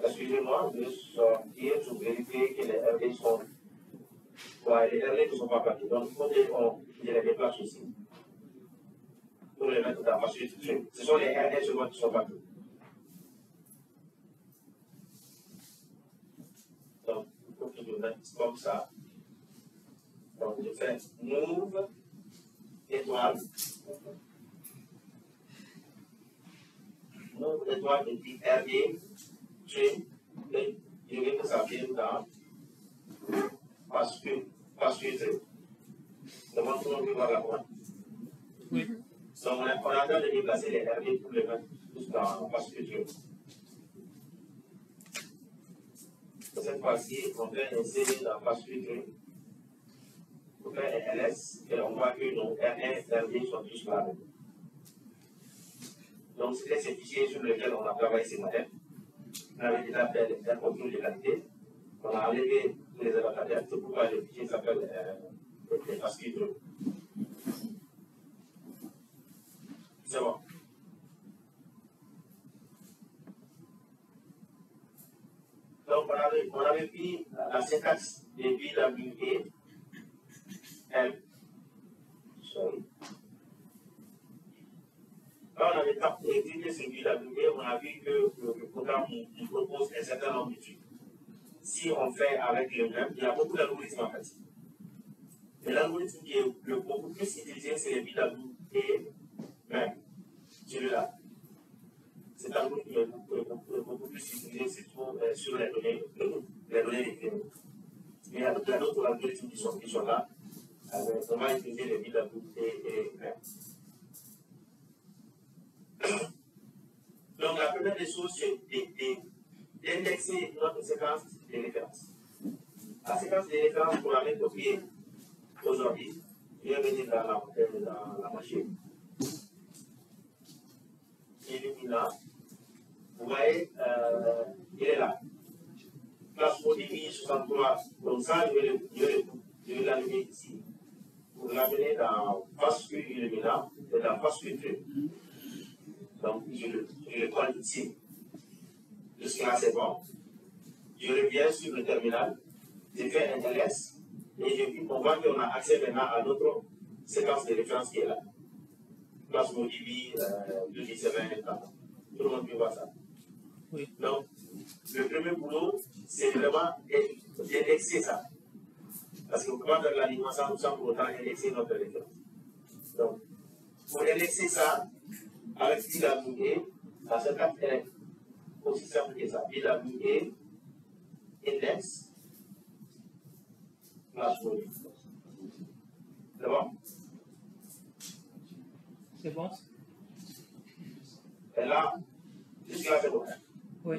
Excusez-moi, je sortir, je vérifie que les RD sont. Ouais, les RD ne sont pas partis. Donc, il faut que je les déplace aussi. Pour les mettre dans parce que ce sont les RD seulement qui sont partis. Donc, il faut que je mette comme ça. Donc, je fais move, étoile. Move, étoile, et puis RD, trim, et je veux que ça vienne dans parce que trim. Comment tout le monde peut voir la pointe? Oui. Donc, on a en train de déplacer les RD pour les mettre tous dans parce que trim. Cette fois-ci, on fait un CD dans parce que trim. On fait un LS et on voit que nos R1 et RD sont tous là. Donc, c'était ces fichiers sur lesquels on a travaillé ce matin. On avait déjà fait un contrôle de qualité. On a enlevé les adaptateurs. C'est pourquoi le fichier s'appelle les fascicules. C'est bon. Donc, on avait pris la syntaxe de BWA, M. Sorry. Là, on avait écrit sur BWA, on a vu que le programme nous propose un certain nombre de trucs. Si on fait avec le même, il y a beaucoup d'algorithmes en fait. Mais l'algorithme qui est le beaucoup plus utilisé, c'est le BWA même. Celui-là. Cet algorithme est beaucoup plus utilisé, surtout sur les données d'écriture. Mais il y a d'autres algorithmes qui sont là. On va utiliser le BWA même. Donc, la première des choses, c'est d'indexer notre séquence de référence. La séquence de référence, pour la mettre au pied aujourd'hui, je vais venir dans la machine. Illumina. Vous voyez, il est là. Place modifie 63. Donc, ça, je vais l'allumer ici. Pour l'amener dans Fascule Illumina et dans Fascule Tree. Donc, je le colle ici. Jusque-là, c'est bon. Je reviens sur le terminal. Je fais un LS. Et on voit qu'on a accès maintenant à notre séquence de référence qui est là. Place ModiBi, 217, tout le monde peut voir ça. Oui. Donc, le premier boulot, c'est vraiment d'indexer ça. Parce qu'on ne peut pas faire l'animation sans pour autant indexer notre référence. Donc, pour indexer ça, avec BWA, la syntaxe est aussi simple que ça. BWA, index, place body. C'est bon? C'est bon? Et là, jusque-là, c'est bon. Oui.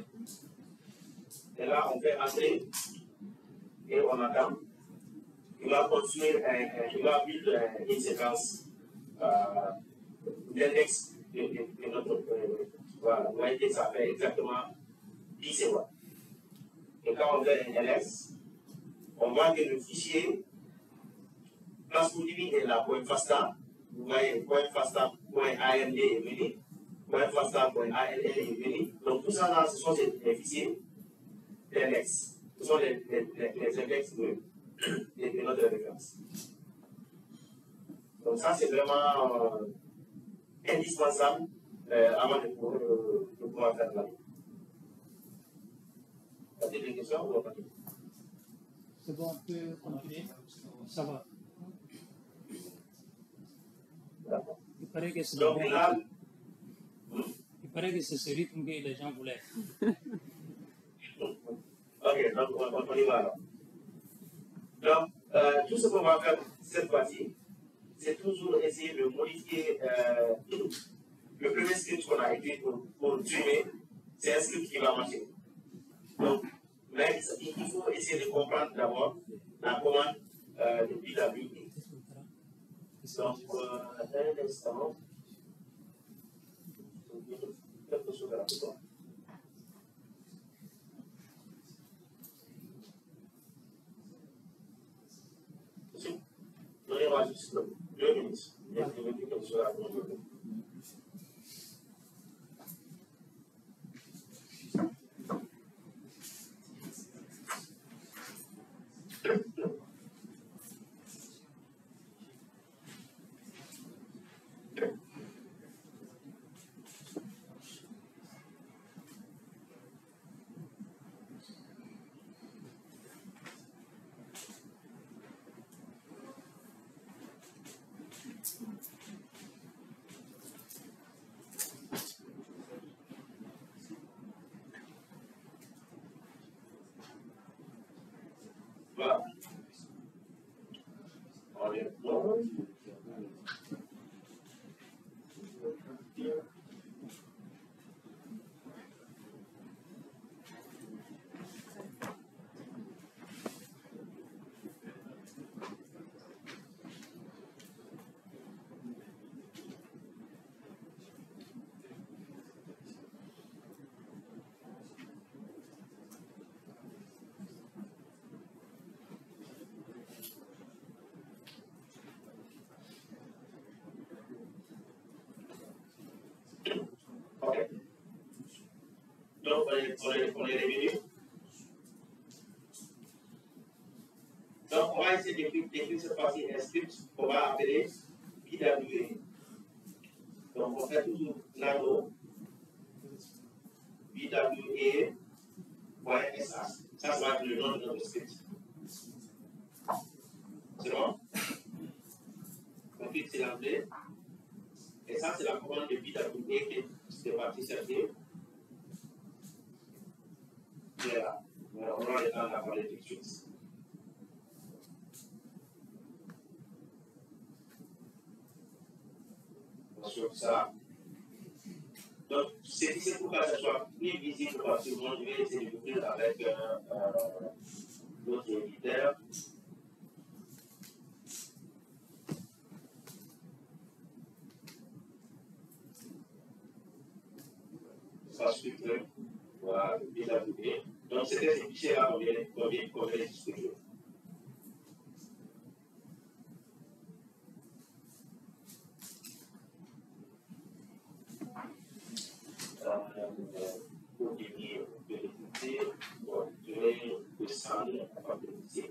Et là, on fait entrer et on attend. Il va construire, il va build une séquence d'index de notre. Voilà, vous voyez que ça fait exactement 10 secondes. Et quand on fait un LS, on voit que le fichier place ModiBi est là, .fasta. Vous voyez, .fasta.amd est venu, .fasta.all est venu. Donc tout ça là, ce sont des fichiers d'index. Ce sont les index de notre référence. Donc ça, c'est vraiment indispensable avant de pouvoir faire la vie. Vous avez des questions ou pas? C'est bon, on peut continuer. Ça va. Il paraît que c'est donc, bon. là, Il paraît que c'est ce rythme que les gens voulaient. ok, donc on y va alors. Donc, tout ce qu'on va faire cette fois-ci, c'est toujours essayer de modifier le premier script qu'on a écrit pour tuer, c'est un script qui va marcher. Donc, mais il faut essayer de comprendre d'abord la commande de BWA. Donc, un instant, quelque chose à la fois. Donnez-moi juste 2 minutes. Je vais dire quelque chose à la fois. Donc, on est revenu. Donc, on va essayer d'écrire cette fois-ci un script qu'on va appeler BWA. Donc, on fait toujours nano BWA.sh. Ça va être le nom de notre script. C'est bon? On fixe l'anglais. Et ça, c'est la commande de BWA qui est partie chercher. Voilà. On aura le temps d'en parler tout de suite. Sur ça. Donc, c'est pour que ça soit plus visible pour tout le monde. Je vais essayer de l'ouvrir avec notre éditeur. Ça suit. Voilà, bien appuyé. Donc, c'était ces fichiers-là qu'on vient de distribuer. Pour définir l'utilité, pour donner le sang à partir de ici.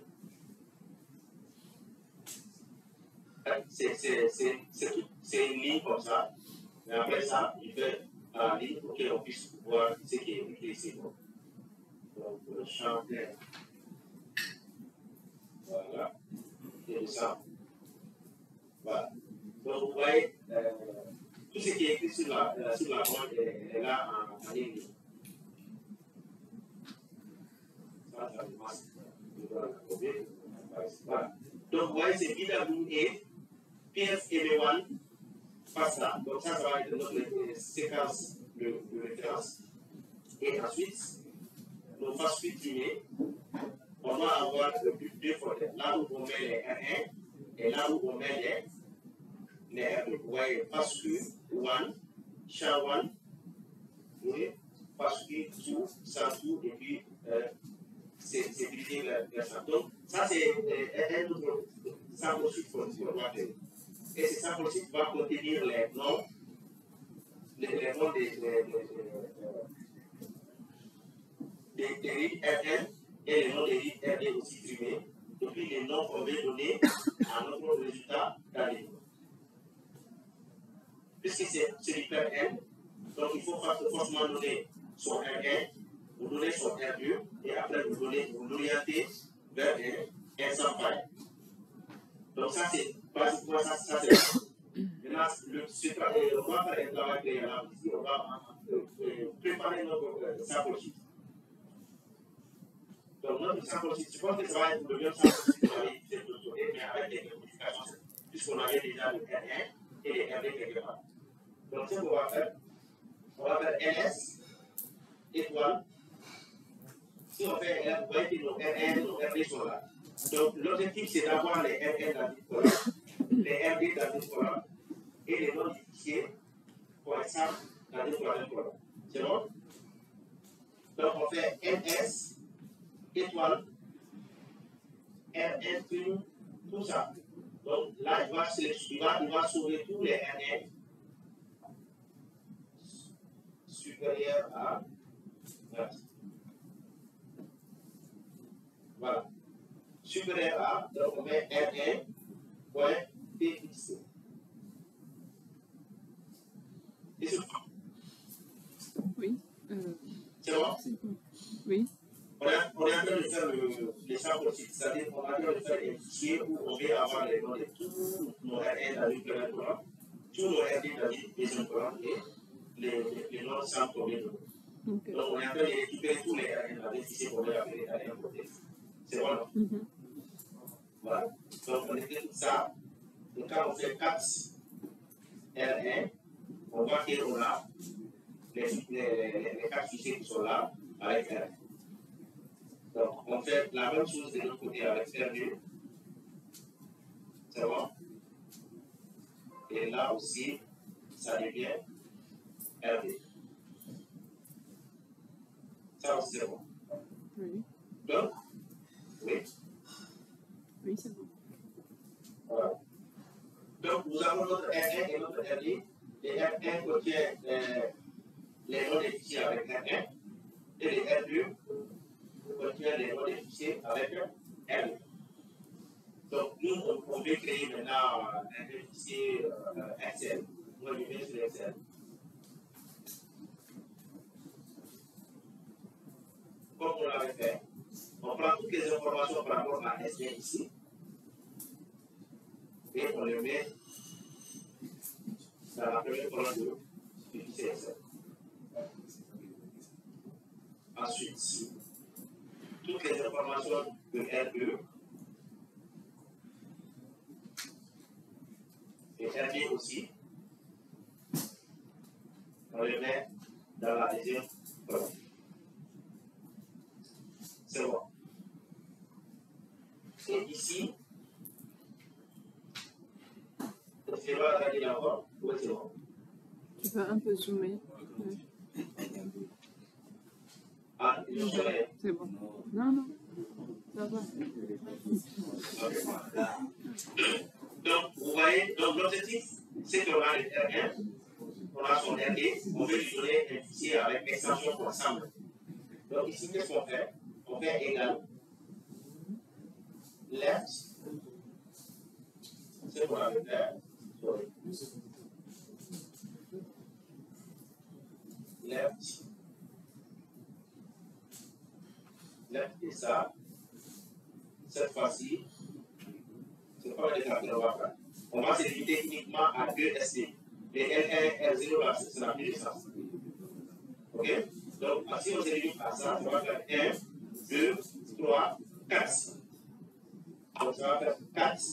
C'est une ligne comme ça. Mais après ça, il fait la ligne pour qu'on puisse voir ce qui est écrit ici. Donc, le champ plein. Voilà. Et le sang. Voilà. Donc, vous voyez, tout ce qui est écrit sur la bande est là en ligne. Ça, ça passe. Voilà. Donc, vous voyez, c'est BWA, PFM1, passe là. Donc, ça va être notre séquence de référence. Et ensuite, nos phases supprimées, on va avoir deux folders. Là où on met les R1 et là où on met les R2. Vous voyez, phase Q1, SHA1, et phase Q2, SHA2, et puis c'est building la SHA. Donc, ça, c'est un autre sample sheet qu'on va faire. Et ce sample sheet va contenir les noms des reads R1 et les noms des reads R2 aussi primés, et puis les noms qu'on veut donner à notre résultat d'année. Puisque c'est l'hyper N, donc il faut forcément donner son R1, vous donnez son R2, et après vous l'orientez vers un sans faille. Donc ça c'est basiquement ça c'est. Maintenant, on va faire un travail préalable ici, on va préparer notre sample sheet. Donc notre sample sheet, je pense que ça va être le même sample sheet qu'on avait utilisé de l'autre côté, mais avec des modifications, puisqu'on avait déjà le R1 et les R2 quelque part. Donc ce qu'on va faire LS étoile. Si on fait LS, vous voyez que nos R1 et nos R2 sont là. Donc l'objectif c'est d'avoir les R1 dans une colonne, les R2 dans une colonne, et les noms du fichier, pour exemple, dans une troisième colonne. C'est bon? Donc on fait LS étoile, R1, tout ça. Donc là, il va sauver tous les R1 supérieurs à 9. Voilà. Supérieur à, donc on met R1.pxc. Et c'est bon? Oui. C'est bon? Oui. On est en train de faire les champs possibles, c'est-à-dire qu'on est en train de faire un fichier où on veut avoir les noms de tous nos R1 dans une première colonne, tous nos R2 dans une deuxième colonne et les noms sans problème. Okay. Donc on est en train de récupérer tous les R1 dans des fichiers qu'on veut appeler R1 côté. C'est bon? Voilà. Donc on écrit tout ça. Donc quand on fait 4 R1, on voit qu'on a les 4 fichiers qui sont là avec R1. Donc, on fait la même chose de l'autre côté avec R2. C'est bon? Et là aussi, ça devient R2. Ça aussi, c'est bon. Oui. Donc, oui. Oui, c'est bon. Voilà. Donc, nous avons notre R1 et notre R2. Les R1 contient les noms des fichiers avec R1. et les R2 contiennent les noms des fichiers avec R2. Donc, nous, on veut créer maintenant un fichier Excel. Moi, je viens sur Excel. Comme on l'avait fait, on prend toutes les informations par rapport à S1 ici et on les met dans la première colonne du fichier Excel. Ensuite, toutes les informations de R2 et R2 aussi, on les met dans la deuxième colonne. C'est bon. Et ici, tu vas regarder d'abord, où c'est bon. Tu peux un peu zoomer. Ouais. Ah, je serai. C'est bon. Non, non. Ça va. Donc, vous voyez, donc l'objectif, c'est qu'on a le R1, on a son R2, on veut lui donner un fichier avec extension ensemble. Donc ici, qu'est-ce qu'on fait? On fait égal left, c'est qu'on a le faire, left et ça, cette fois-ci, c'est pas le cas qu'on va faire. On va se limiter uniquement à 2 SD. Les L1, R0, là, ça n'a plus de sens. Ok? Donc, si on se limite à ça, on va faire 1, 2, 3, 4. Donc, ça va faire 4.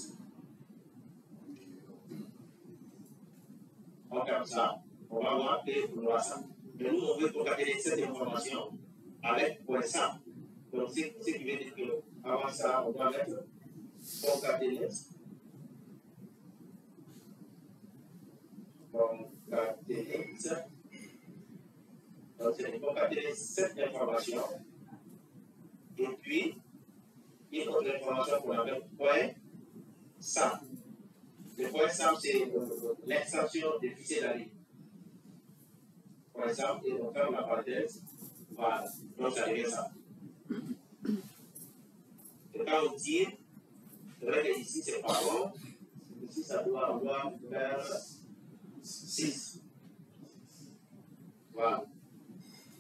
On ferme ça. On va voir que on voit ça. Mais nous, on veut concaténer cette information avec .100. Donc, ce qui veut dire qu'avant ça, on va mettre concaténer. Donc, c'est concaténer cette information. Et puis, une autre information qu'on appelle .100. Le .100, c'est l'extension des fichiers de la ligne. .100, et on ferme la parenthèse. Voilà. Donc, ça devient ça. Et quand on tire, c'est vrai que ici, c'est pas bon. Ici, ça doit avoir vers 6. Voilà.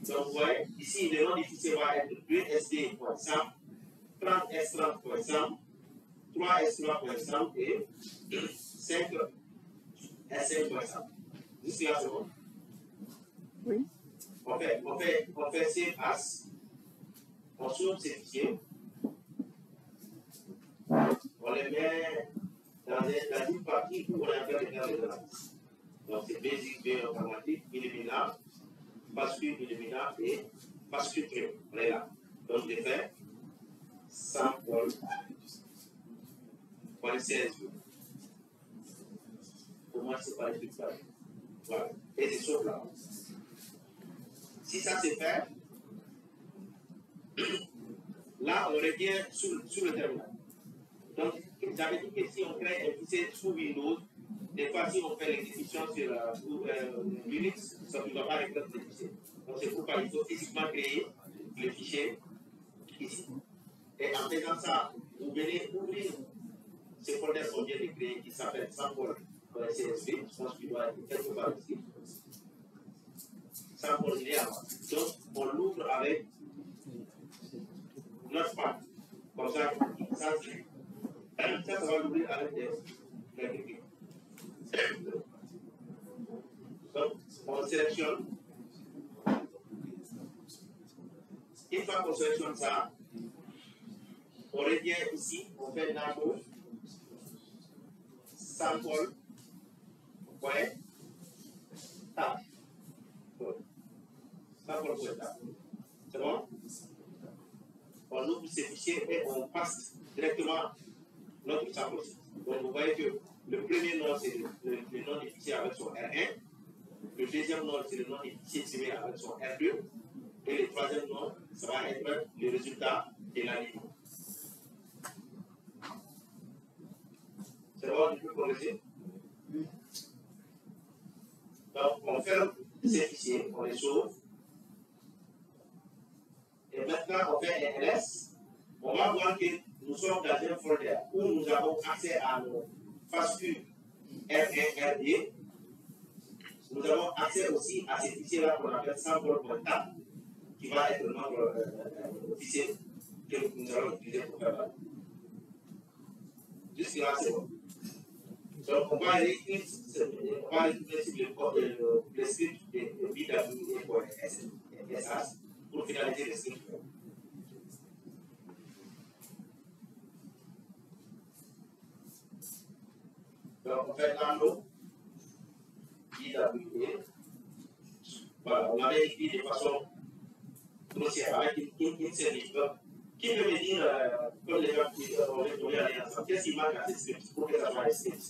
Donc, vous voyez, ici, le nom du fichier va être 2sd.100, 30s30.100, 3s3.100 et 5s5.100. Jusque-là, c'est bon? Oui. On fait save as, on sauve ces fichiers, on les met dans une partie où on a fait les analyses. Donc, c'est basic B informatique, Illumina, bascule Illumina et bascule Trio. On est là. Donc, je fais sample.16. Pour moi, c'est pas les trucs là. Voilà. Et c'est sauf là. Si ça c'est fait, là, on revient sur le terminal. Donc, j'avais dit que si on crée un fichier sous Windows, des fois, si on fait l'exécution sur Linux, ça ne va pas récupérer le fichier. Donc, c'est pourquoi il faut physiquement créer le fichier ici. Et en faisant ça, vous venez ouvrir ce folder qu'on vient de créer qui s'appelle sample.csv. Je pense qu'il doit être quelque part ici. Sample linéaire. Donc, on l'ouvre avec notre part. Comme ça, ça va l'ouvrir avec des clics. Donc, on sélectionne. Une fois qu'on sélectionne ça, on revient ici, on fait Nano, sample, tap. C'est bon? On ouvre ces fichiers et on passe directement notre sample. Donc vous voyez que le premier nom, c'est le nom du fichier avec son R1. Le deuxième nom, c'est le nom du fichier tiré avec son R2. Et le troisième nom, ça va être le résultat de la ligne. C'est bon, tu peux corriger? Donc on ferme ces fichiers, on les sauve. quand on fait un LS, on va voir que nous sommes dans un folder où nous avons accès à nos factures R1, R2. Nous avons accès aussi à ces fichiers-là qu'on appelle sample.tab, qui va être notre fichier que nous allons utiliser pour faire là. Jusque-là, c'est bon. Donc, on va aller sur le script de BWA pour SH pour finaliser le script. Donc, on fait download BWA. Voilà, on avait écrit de façon grossière avec une série. Qui peut me dire, comme les gens qui ont retourné à l'ensemble, qu'est-ce qui manque à ces scripts pour que ça soit un script?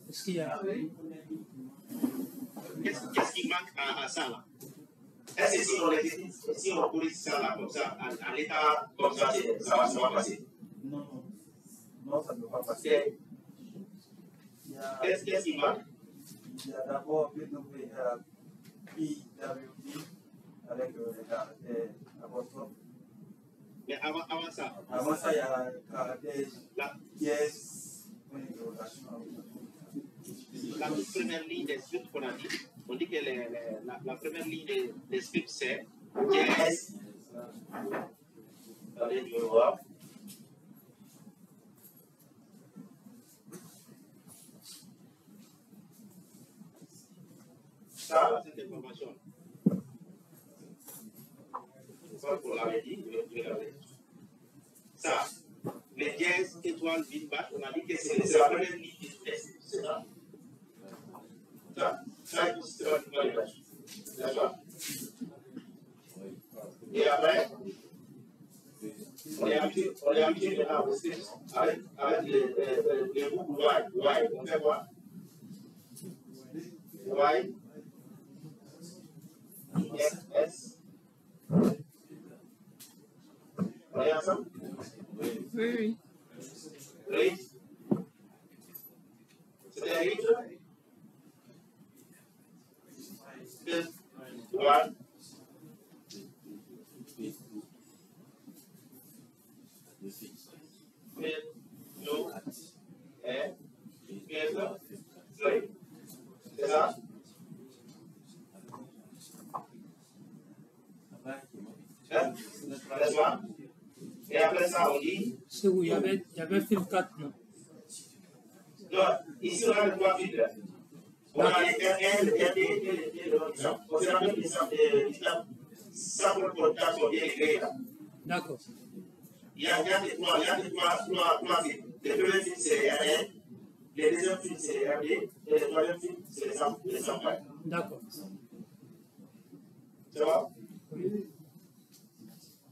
Est-ce qu'il y a... Qu'est-ce qui manque à ça là? Est-ce que si on corrige ça là comme ça, en l'état comme ça, ça va passer? Non, ça ne peut pas passer. Qu'est-ce qui manque? Il y a d'abord BWA avec les caractères apostrophes. Mais avant ça? Avant ça, il y a le caractère pièce, point d'interrogation. La première ligne des scripts qu'on a dit, on dit que la première ligne des scripts c'est yes. Attendez, je vais voir. Ça, cette information. Pour l'avait dit, je vais regarder. Ça, les dièses étoiles Vinback, on a dit que c'est la première ligne du texte, c'est ça? Ça, c'est la première ligne. D'accord? Et après, on est habitué maintenant au script avec les boucles Y. On fait quoi? Y, S. On est ensemble? Oui. Read. C'était read. This one. With no and together. Three. C'est ça? That's one. Et après ça, on dit. C'est où il y avait fil 4, non? Non, ici on a le 3 fils. On a les RL, et l'autre. On se rappelle les samples pour le sont bien écrits là. D'accord. Il y a des trois fils. Le premier fil c'est RL, le deuxième fil c'est RD, et le troisième fil c'est les samples. D'accord. Tu vois? Oui.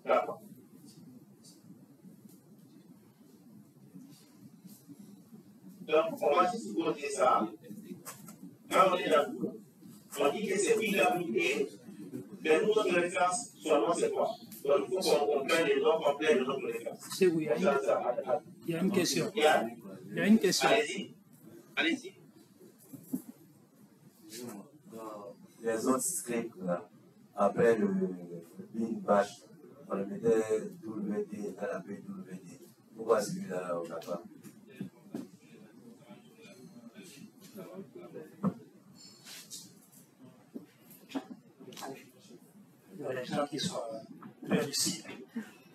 D'accord. Donc, on va juste poser ça. Quand on est là, on dit que c'est BWA, mais nous, notre référence, son nom, c'est quoi? Donc, il faut qu'on comprenne le nom complet de notre référence. C'est où il y a une question. Il y a une question. Allez-y. Dans les autres scripts, là, après le bin bash, on le mettait WD à la BWD. Pourquoi celui-là, on n'a pas? Il y a des gens qui sont très lucides.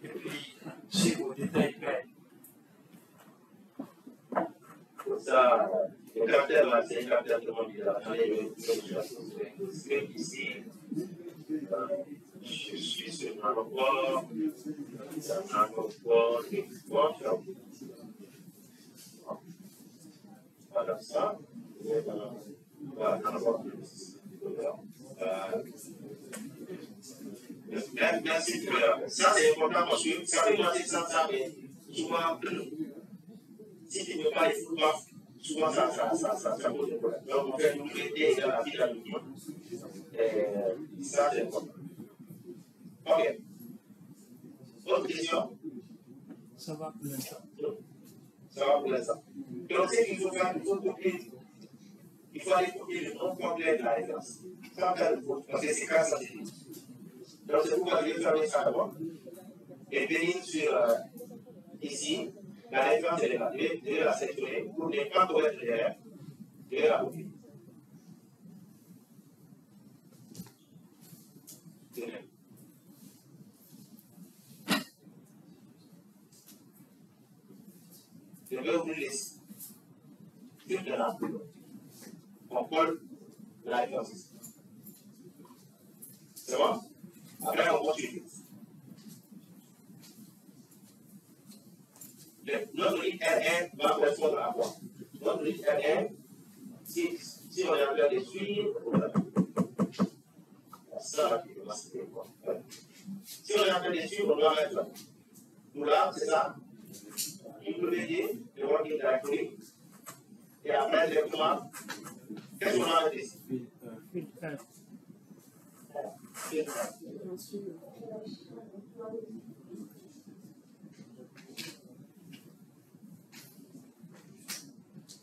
Et puis, si vous détaillez bien. Ça, le capteur là, c'est un capteur de modulation. Le script ici, je suis sur Nanopore, export. Voilà ça. Voilà, Nanopore. Merci. Ça, c'est important parce que ça peut passer sans ça, mais souvent, si tu ne veux pas les foutre, souvent ça pose des problèmes. Donc, on fait une WD dans la vie de la vie. Ça, c'est important. Ok. Autre question? Ça va pour l'instant. Ça va pour l'instant. Donc, ce qu'il faut faire, il faut copier il faut aller copier le nom complet de la référence. Sans faire de faute, parce que c'est quand ça se dit. Donc, c'est pourquoi je vais fermer ça d'abord. Et venir sur ici, la référence elle est là. Je vais la sélectionner pour ne pas commettre l'erreur. Je vais la copier. Je vais ouvrir les sites de là. On colle la référence ici. C'est bon? Après, on continue. Notre ligne R1 va correspondre à quoi? Notre ligne R1, si on est en train de suivre, ça, si on est en train de suivre, on doit mettre là. Nous là, c'est ça. WD, le working directory. Et après, directement, qu'est-ce qu'on a ici?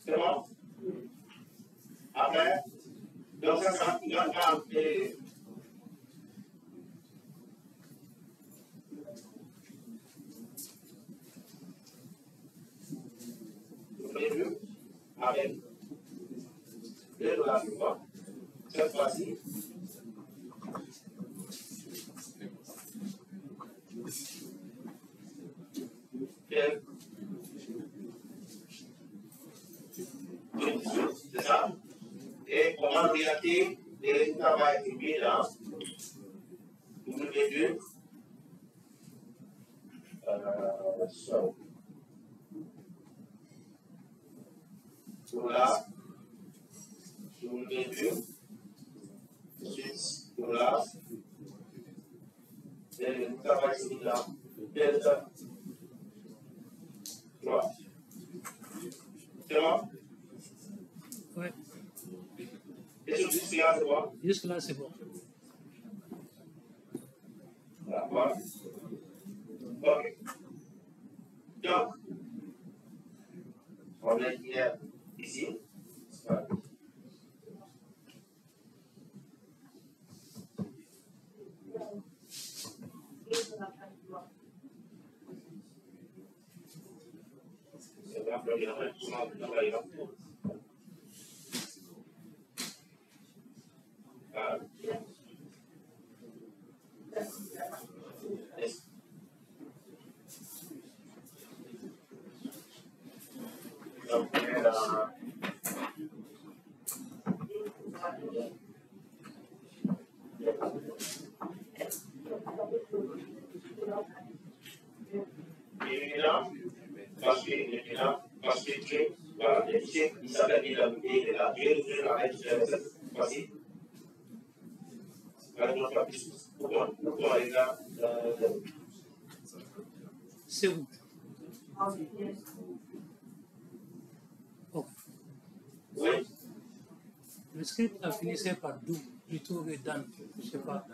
C'est bon? Après, donc ça, il va appeler. Vous voyez mieux? Avec les dollars du mois. Cette fois-ci, c'est ça? Et on va regarder les résultats vont être mis dans W2. Voilà. W2. Ensuite, voilà. Les résultats vont être mis dans Delta 3. C'est bon? Oui. Et sur jusque-là, c'est bon? Jusque-là, c'est bon. D'accord. Ok. Donc, on va dire ici. Parce que voilà, le fichier, il s'appelle il est là. Je vais l'ouvrir avec voici. Avec notre papier. Pourquoi il est là? C'est où? Oh. Oui. Le script a finissé par d'où plutôt que Dan. Je ne sais pas.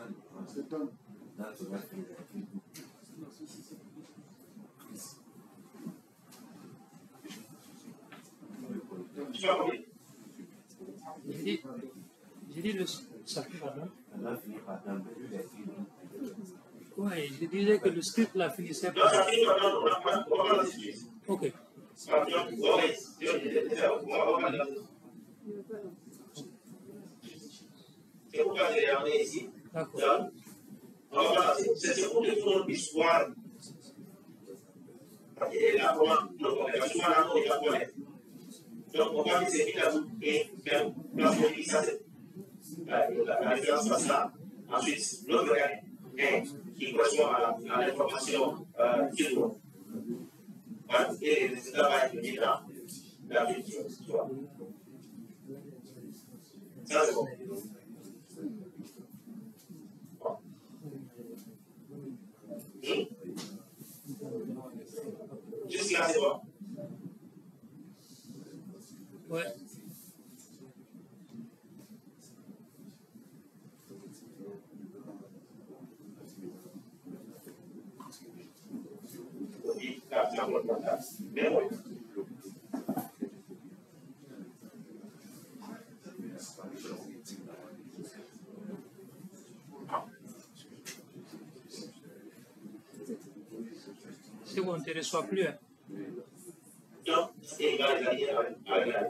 C'est Dan. J'ai dit ça finit par Dan. Oui, je disais que le script la finissait par Dan. Ok. C'est pourquoi je l'ai amené ici. D'accord. C'est pour que tout le monde puisse voir. Et là, comment on va connaître. Donc, on va essayer et faire ça, c'est la référence passe là. Ensuite, l'autre regardez, qui correspond à l'information qu'il doit. Et les résultats vont être mis dans la future. Ça, c'est bon. Jusqu'à c'est bon. Ouais. C'est bon, on ne te reçoit plus. Hein. Donc, c'est égalisé avec la.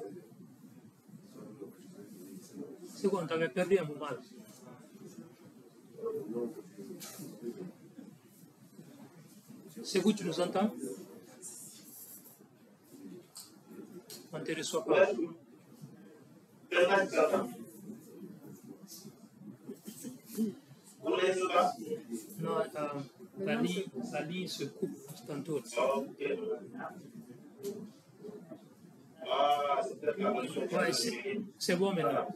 C'est bon, on t'avait perdu un moment. C'est vous, tu nous entends? On ne te reçoit pas. Non, la ligne se coupe tantôt. Ouais, c'est bon maintenant.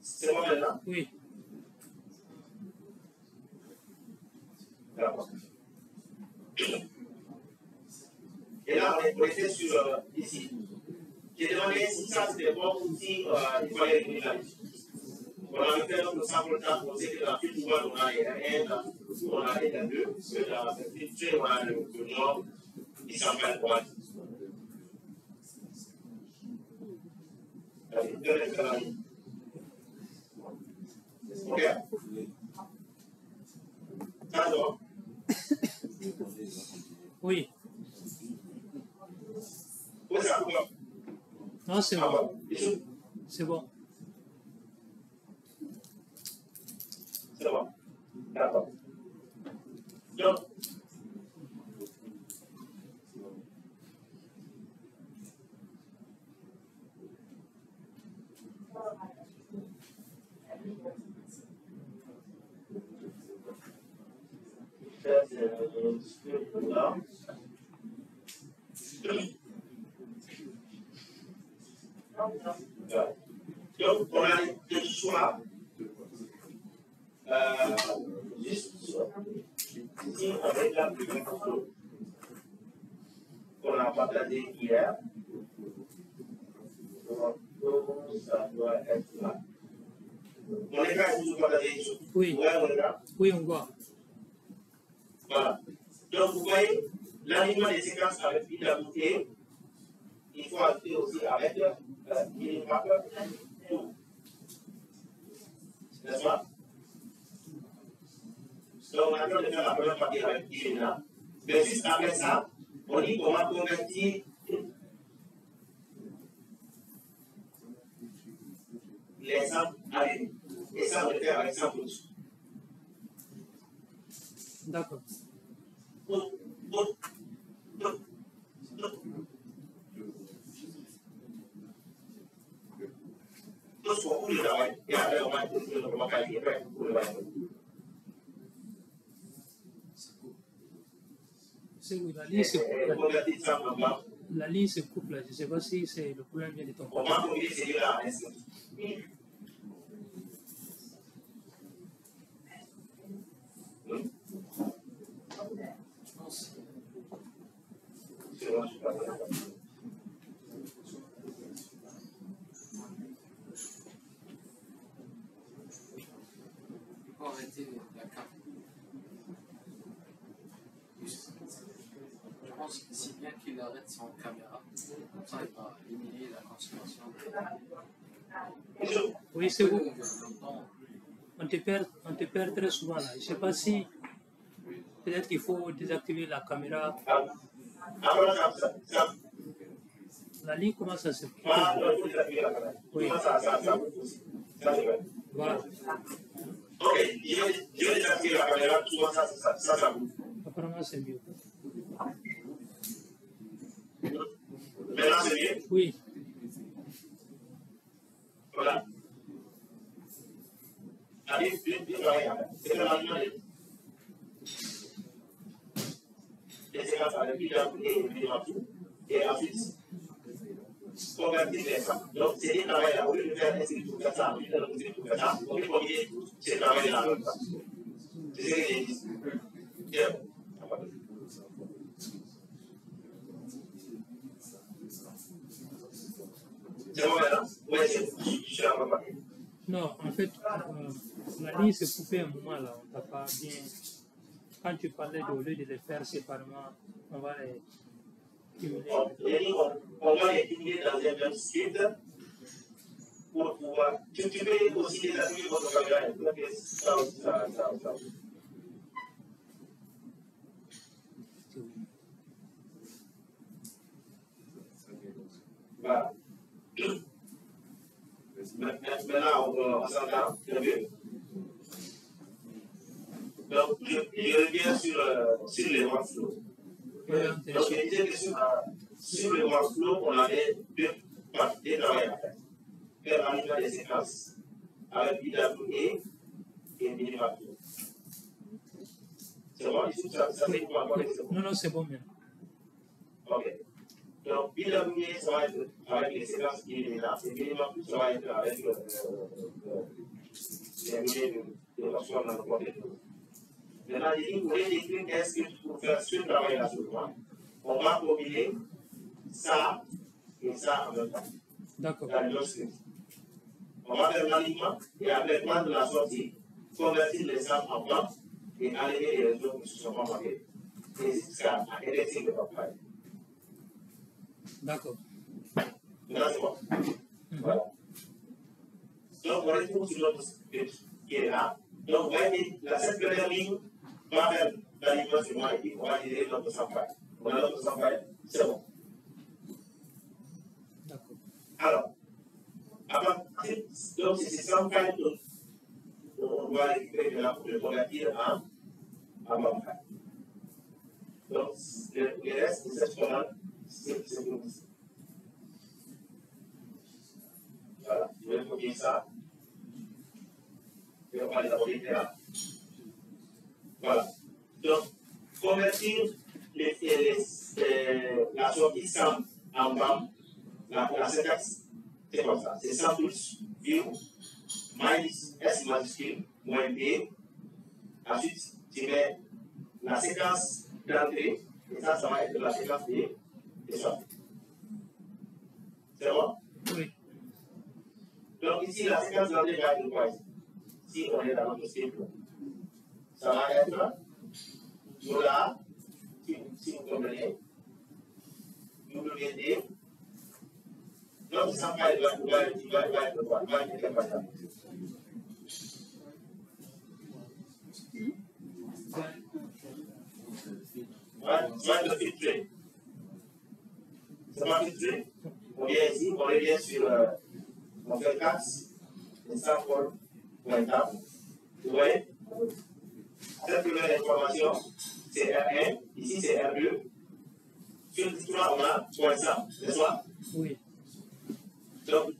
C'est bon maintenant? Oui. D'accord. Et là, on était sur ici. J'ai demandé si ça c'était bon ou si il fallait éliminer la liste. On a fait notre sample temps, on sait que dans toute voie, on a un, on a un deux, que dans cette petite on a le nord, il s'appelle quoi? Ok? Alors? Oui. Où ça? Non, c'est bon. C'est bon. C'est bon. D'accord. Donc, là. Donc, on a des choix. Juste ici, avec la publication qu'on a partagée hier. Donc, ça doit être là. Mon écran est toujours partagé. Oui. Oui, on voit. Voilà. Donc, vous voyez, l'alignement des séquences avec IWT, il faut ajouter aussi avec Minimap tout. N'est-ce pas? Donc, on a besoin de faire la première partie avec Imena. Mais juste après ça, on dit comment convertir les samples à l'une. Et ça, on le fait avec 100%. D'accord. C'est oui, la ligne se coupe là. Je ne sais pas si c'est le problème vient de ton côté. Faut arrêter la carte. Je pense que si bien qu'il arrête son caméra, comme ça il va éliminer la consommation. Oui, c'est vous. On te perd très souvent là. Je ne sais pas si peut-être qu'il faut désactiver la caméra. La ligne commence à se couper. Oui. Voilà. Ok, je vais désactiver la caméra, tout ça bouge. Apparemment, c'est mieux. Maintenant, c'est mieux? Oui. Voilà. Allez, bien travailler. C'est l'alignement des séquences avec et ensuite, convertir les ça. Donc, c'est des travail là. Au lieu de faire un script pour faire ça, au lieu de faire un script pour faire ça, on peut combiner ces travails là. C'est ce que j'ai dit. C'est bon maintenant? Oui, je suis à ma part. Non, en fait, la ligne s'est coupée un moment là. On t'a pas bien. Quand tu parlais au lieu de les faire séparément, on va les cumuler. On va les cumuler dans un même script pour pouvoir. Tu peux aussi désactiver votre caméra. Ça. Voilà. Maintenant, on s'entend un peu. Donc, je reviens sur les workflows. Donc, je disais que sur le workflow, on avait deux travails à faire. Faire l'alignement des séquences avec BWA et Minimaplo. C'est bon, ici, ça fait quoi? Non, non, c'est bon, bien. Ok. Donc, BWA, ça va être avec les séquences illuminantes et Minimaplo, ça va être avec les milliers de personnes dans le contexte. Maintenant, il vous voulez décrire qu'est-ce que pour faire ce travail-là sur moi. On va combiner ça et ça en même temps. D'accord. On va faire l'alignement et après prendre la sortie, convertir les sables en blanc et aligner les réseaux qui se sont formés. Et jusqu'à indexer le travail. D'accord. Maintenant, c'est bon. Voilà. Donc, on retrouve sur notre script qui est là. Donc, vous voyez, cette première ligne va faire l'alignement sur moi et puis on va tirer notre sampage. On a notre sampage, c'est bon. D'accord. Alors, donc c'est ces sampage qu'on doit récupérer de là pour le convertir en sampage. Donc, le reste de cette colonne, c'est pour ici. Voilà, je vais copier ça. Et on va les envoyer là. Voilà. Donc, convertir la sortie SAM en BAM, la syntaxe, c'est comme ça. C'est SAM plus view, minus S majuscule, moins B. Ensuite, tu mets la séquence d'entrée, et ça va être la séquence de sortie. C'est bon? Oui. Donc, ici, la séquence d'entrée va être quoi ici? Si on est dans notre script, ça va être là, si vous comprenez, WD. Donc, ça va être quoi? Va être capable. Va être filtré. Ça va filtrer. On vient ici, on revient sur. On fait 4, et ça pour pointable. Vous voyez? Cette première information, c'est R1, ici c'est R2. Sur le discours, on a point ça, n'est-ce pas? Oui. Donc,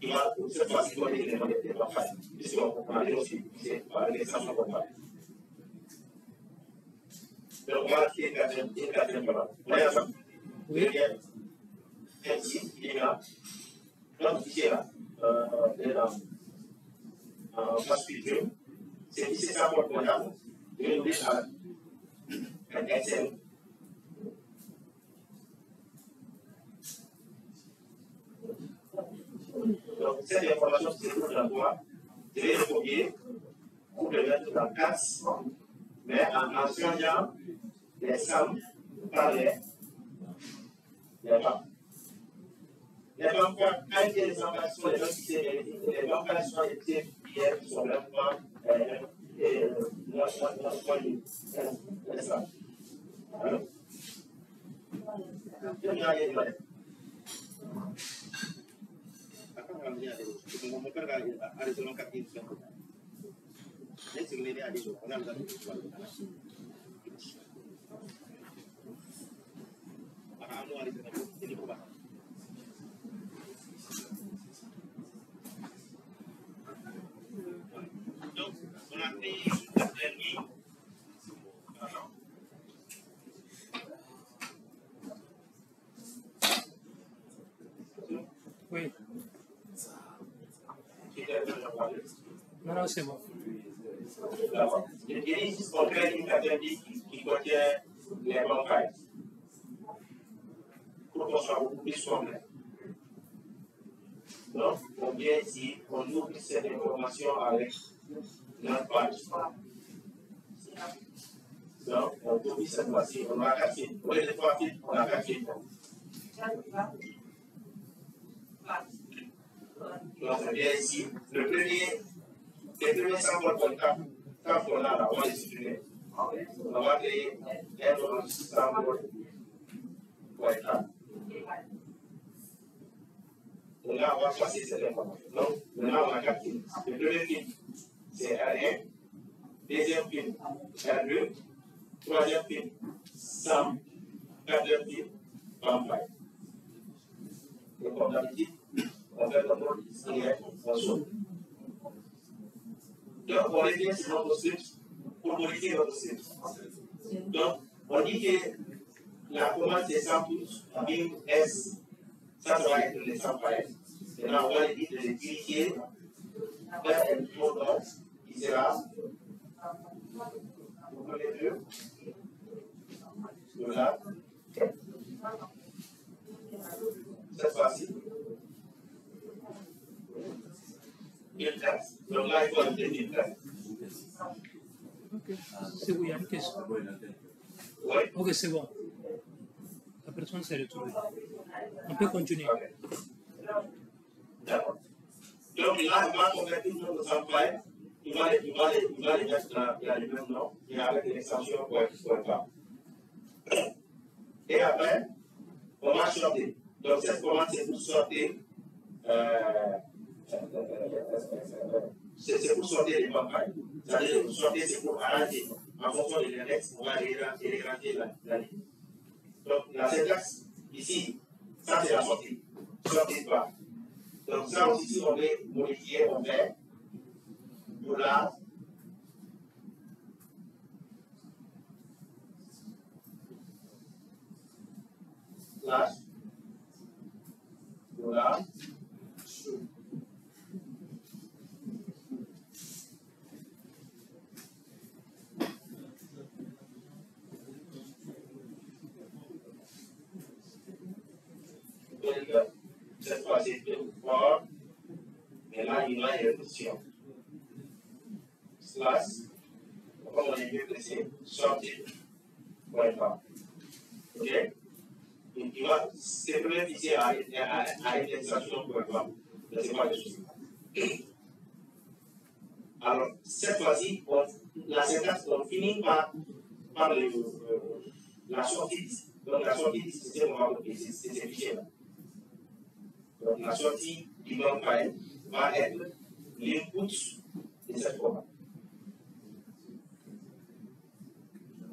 il va cette fois-ci donner les éléments de la faille. Ici, on va aller aussi, c'est avec les samples qu'on va. Donc, on va créer une quatrième colonne. Vous voyez ça? Oui. Ici, il est là. Donc, ici, là. Il est là. Face filtre. C'est ici, ça pour le pointable. Je vais ouvrir un Excel. Donc, cette information qui se trouve dans toi, je vais le copier pour le mettre dans CAS, mais en changeant les sommes par les banques. Les banques, quand il y a des emplacements, les gens qui se vérifient, les banques sont des petits billets qui sont vraiment donc, on a fait la dernière. Oui. Non, non, c'est bon. Et ici, on crée une catégorie qui contient les banques pour qu'on soit beaucoup plus complet. Donc, on vient ici, on ouvre cette information avec notre page. Donc, on ouvre cette fois-ci, on a 4 filtres. Au lieu de 3 filtres, on a 4 filtres. Donc, on vient ici. Le premier les premiers symboles qu'on tape, quand on a là, on va les supprimer. On va créer un autre symbole pour étape. Et là, on va passer cette information. Donc, maintenant, on a 4 pins. Le premier pin, c'est R1. Deuxième pin, R2. Troisième pin, SAM. Quatrième pin, Vampire. Et comme d'habitude, on fait le mode IR en zone. Donc, on revient sur notre script pour modifier notre script. Donc, on dit que la commande c'est samples, bin S, ça va être les samples. Maintenant, on va les dire de les diriger vers un pronom qui sera pour les deux. Voilà. Cette fois-ci. Une classe. Donc là, il faut ajouter une classe. Ok. C'est où il y a une question. Oui. Ok, c'est bon. La personne s'est retrouvée. On peut continuer. Okay. D'accord. Donc là, il va convertir notre samples. Il va les mettre dans le même nom et avec une extension .com. Et après, on va sortir. Donc cette commande, c'est pour sortir. C'est pour sortir les campagnes. C'est-à-dire que sortir, c'est pour arranger. En fonction de l'index, on va réarranger la ligne. Donc la syntaxe, ici, ça c'est la sortie. Sortie de part. Donc ça aussi, si on veut modifier, on fait $, slash, $, cette fois-ci, fort, mais là, il y a une répétition. Slash, comme on est mieux précis, sortir, .com. OK? Il va simplement ici à une extension .com. C'est pas le souci. Alors, cette fois-ci, la syntaxe, on finit par la sortie. Donc, la sortie du système, on va copier ces fichiers-là. Donc, la sortie du non-file va être l'input de cette commande.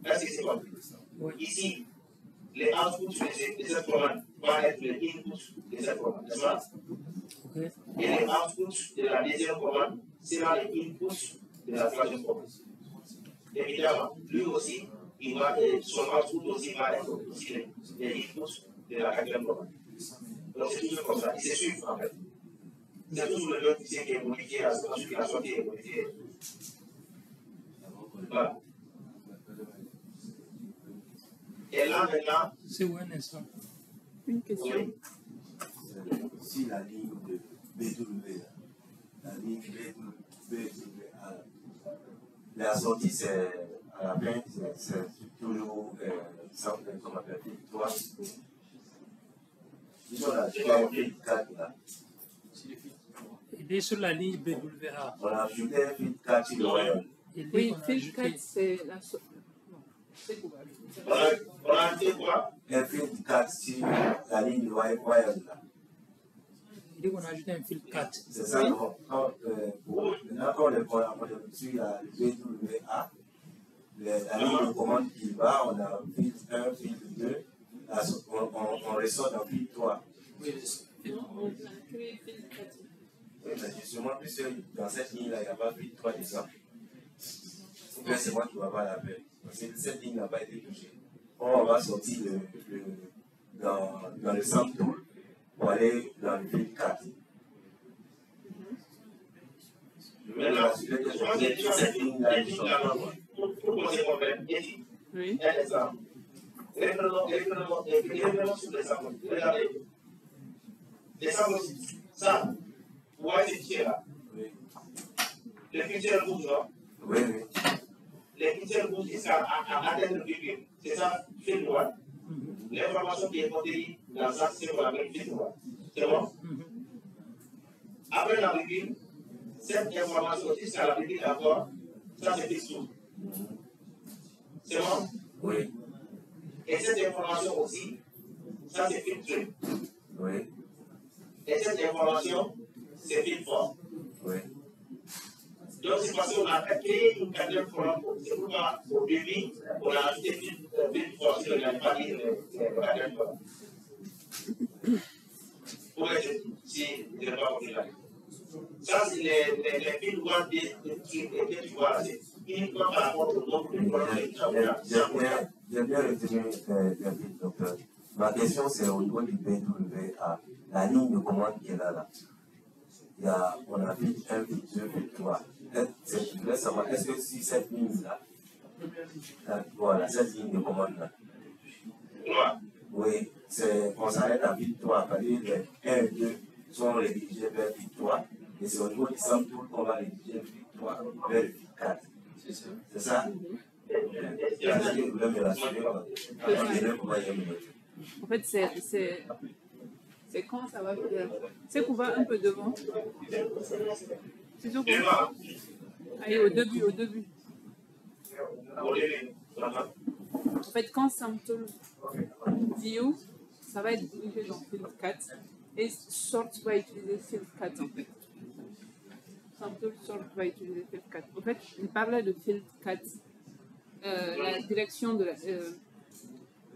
Est-ce que c'est compris? Oui. Ici, les outputs de cette commande vont être les inputs de cette commande, n'est-ce pas? Okay. Et les outputs de la deuxième commande seront les inputs de la troisième commande. Évidemment, lui aussi, son output aussi va être aussi les inputs de la quatrième commande. Donc c'est toujours comme ça, il se suit en fait. C'est toujours le même fichier qui est modifié, ensuite la sortie est modifiée. Voilà. Et là maintenant. C'est où un instant? Une question. Oui. Si la ligne de BW, la ligne BWA, la sortie c'est à la fin, c'est toujours comme appelle victoire. Disons la fit 4 là. Il est sur la ligne BWA. On a ajouté un fit 4 sur le royaume. Oui, fil 4, c'est la c'est quoi? On a ajouté quoi? Un fit 4 sur la ligne du royaume là. Il dit qu'on a ajouté un fil 4. C'est ça, donc, maintenant quand on suit la BWA, la ligne de commande qui va, on a fil 1, fil 2, on ressort dans fil 3. Oui, On a créé fil 4. Oui, mais justement, puisque dans cette ligne-là, il n'y a pas fil 3 descend. C'est moi qui ne vais pas la faire. Parce que cette ligne n'a pas été touchée. On va sortir dans le sample tool pour aller dans le fil 4. Maintenant, cette ligne-là, pour poser problème, Oui. un exemple. Revenons sur les samples. Regardez. Les samples, ça, vous voyez ces fichiers-là. Les fichiers rouges, non? Oui, oui. Les fichiers rouges, c'est ça, à tête de virgule. C'est ça, fil droit. L'information qui est contenue dans ça, c'est qu'on appelle fil droit. C'est bon? Après la virgule, cette information jusqu'à la petite d'accord, ça c'est fixe tout. C'est bon? Oui. Et cette information aussi, ça c'est filtré. Oui. Et cette information, c'est fil fort. Oui. Donc c'est parce qu'on a créé une quatrième forme. C'est pourquoi au début, on a ajouté fil fort si on n'a pas dit quatrième forme. Pour être si je n'ai pas compris là. Ça, c'est les fils noirs que tu vois, c'est uniquement par rapport au nombre de problèmes que tu as. J'ai bien retenu, docteur. Ma question, c'est au niveau du PWA, la ligne de commande qui est là. On a fait 1, 2, 3. Je voulais savoir, est-ce que si cette ligne-là, voilà, cette ligne de commande-là, oui, on s'arrête à vite 3, c'est-à-dire les 1 et 2 sont rédigés vers vite 3, et c'est au niveau du sample qu'on va rédiger vite 3 vers vite 4. C'est ça? Je voulais me rassurer. En fait, c'est quand ça va faire. C'est qu'on va un peu devant. C'est sûr qu'on va. Allez, au début. En fait, quand Sample View, ça va être dirigé dans Field 4 et Sort va utiliser Field 4 en fait. Sample Sort va utiliser Field 4. En fait, il parlait de Field 4, la direction de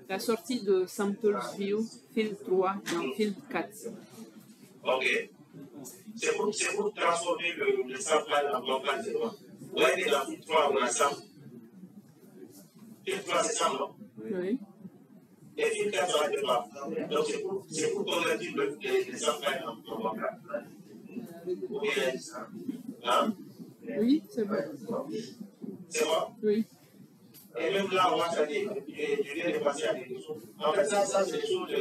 la sortie de Sample View, Field 3 dans Field 4. Ok. C'est pour transformer le sample en global, c'est quoi? Vous voyez dans Field 3, on a sample. Field 3, c'est sample, non? Oui. Et Field 4, ça va être quoi? Donc, c'est pour convertir le sample en global. Ou bien, hein? Oui, c'est bon. C'est bon? Oui. Et même là, on va changer. Je viens de passer à des choses. En fait, ça c'est des choses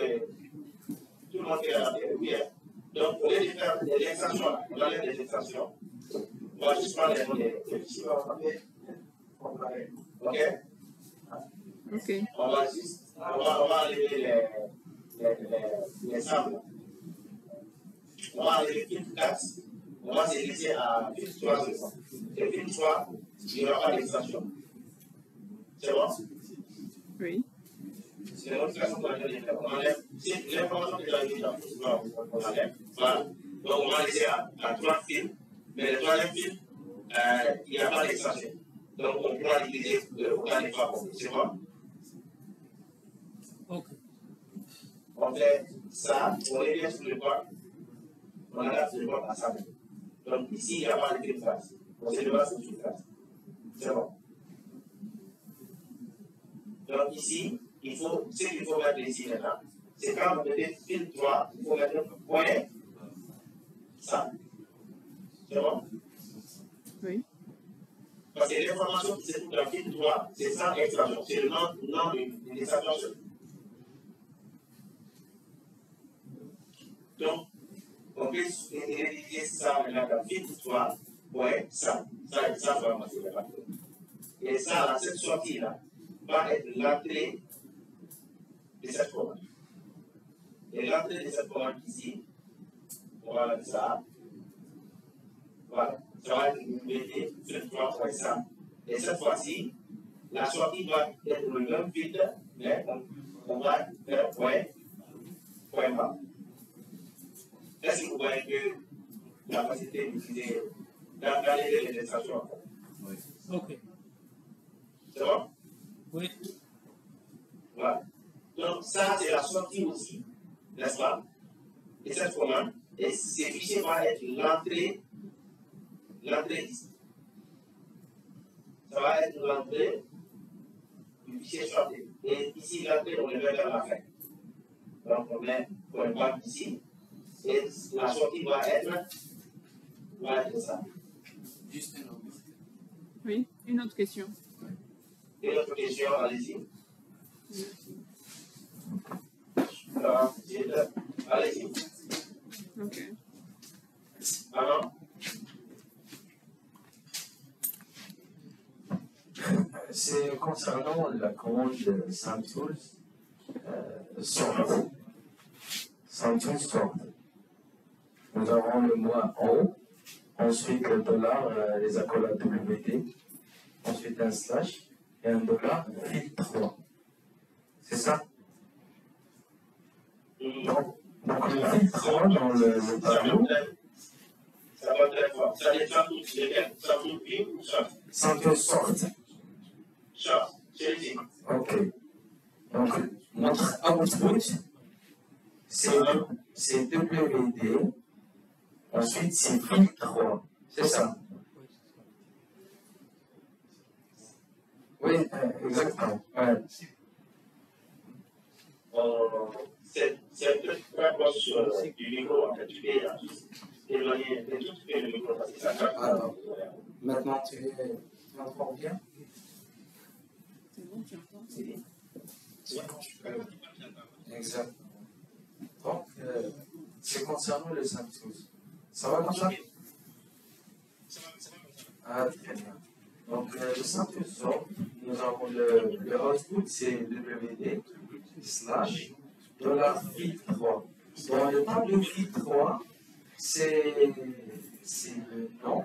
tout le monde fait à la bien. Donc, au lieu de faire des extensions, on enlève des extensions. On va juste prendre les chiffres en papier. Ok? Ok. On va enlever les sables. On va enlever fil 4. On va se laisser à fil 3. Et fil 3, il n'y aura pas d'extension. C'est bon? Oui. C'est une autre façon qu'on enlève. C'est l'information que tu as dit dans on enlève. Voilà. Donc on va laisser à 3 fils. Mais le troisième fil, il n'y a pas d'extension. Donc on pourra l'utiliser autant de fois possible. C'est bon? Ok. On fait ça, on est bien sur le bord. On adapte le bord à ça. Donc ici, il n'y a pas de fil face. On se débat sur le fil face. C'est bon? Donc ici, ce qu'il faut mettre ici maintenant, c'est quand vous mettez fil 3, il faut mettre un point, ça. C'est bon? Oui. Parce que l'information qui se trouve dans fil 3, c'est sans extraction, c'est le nom de l'extraction. Donc, on peut rédiger ça maintenant dans fil 3, point, ça. Ça va passer là. Et ça, cette sortie-là, va être l'entrée de cette commande. Et l'entrée de cette commande ici, on va mettre ça. Voilà. Ça va être mettez sur 3.100. Et cette fois-ci, la sortie doit être le même vide, mais on va faire point bas. Est-ce que vous voyez que la capacité d'utiliser, d'enlever les extractions? Oui. Ok. C'est bon? Oui. Voilà. Donc, ça, c'est la sortie aussi, n'est-ce pas? Et cette commande, et ces fichiers vont être l'entrée ici. Ça va être l'entrée du fichier sorti. Et ici, l'entrée, on le met vers la fin. Donc, on met point bas ici. Et la sortie va être ça. Juste une autre. Oui. Une autre question. Une autre question, allez-y. Allez-y. Ok. Alors, c'est concernant la commande Samtools sort. Samtools sort. Nous avons le mot en haut ensuite le dollar, les accolades WD, ensuite un slash et un dollar fil 3. C'est ça? Donc le fil 3 dans le tableau. Ça va très fort. Ça dépend de lesquels. Ça vous pique ou ça? Sans que sorte. Ça, c'est ici. Ok. Donc notre output, c'est WD. Ensuite, c'est fil 3. C'est ça? Oui, exactement. Ouais. C'est peut-être très proche du micro. En fait, tu peux éloigner un tout petit peu le micro parce que ça capte. Alors, maintenant, tu entends bien? C'est bon, tu entends? C'est bien. Exact. Donc, c'est concernant les symptômes. Ça va comme ça? Ah, très bien. Donc, le symptôme sort, nous avons le output, c'est WD slash dollar fil 3. Dans le tableau fil 3, c'est le nom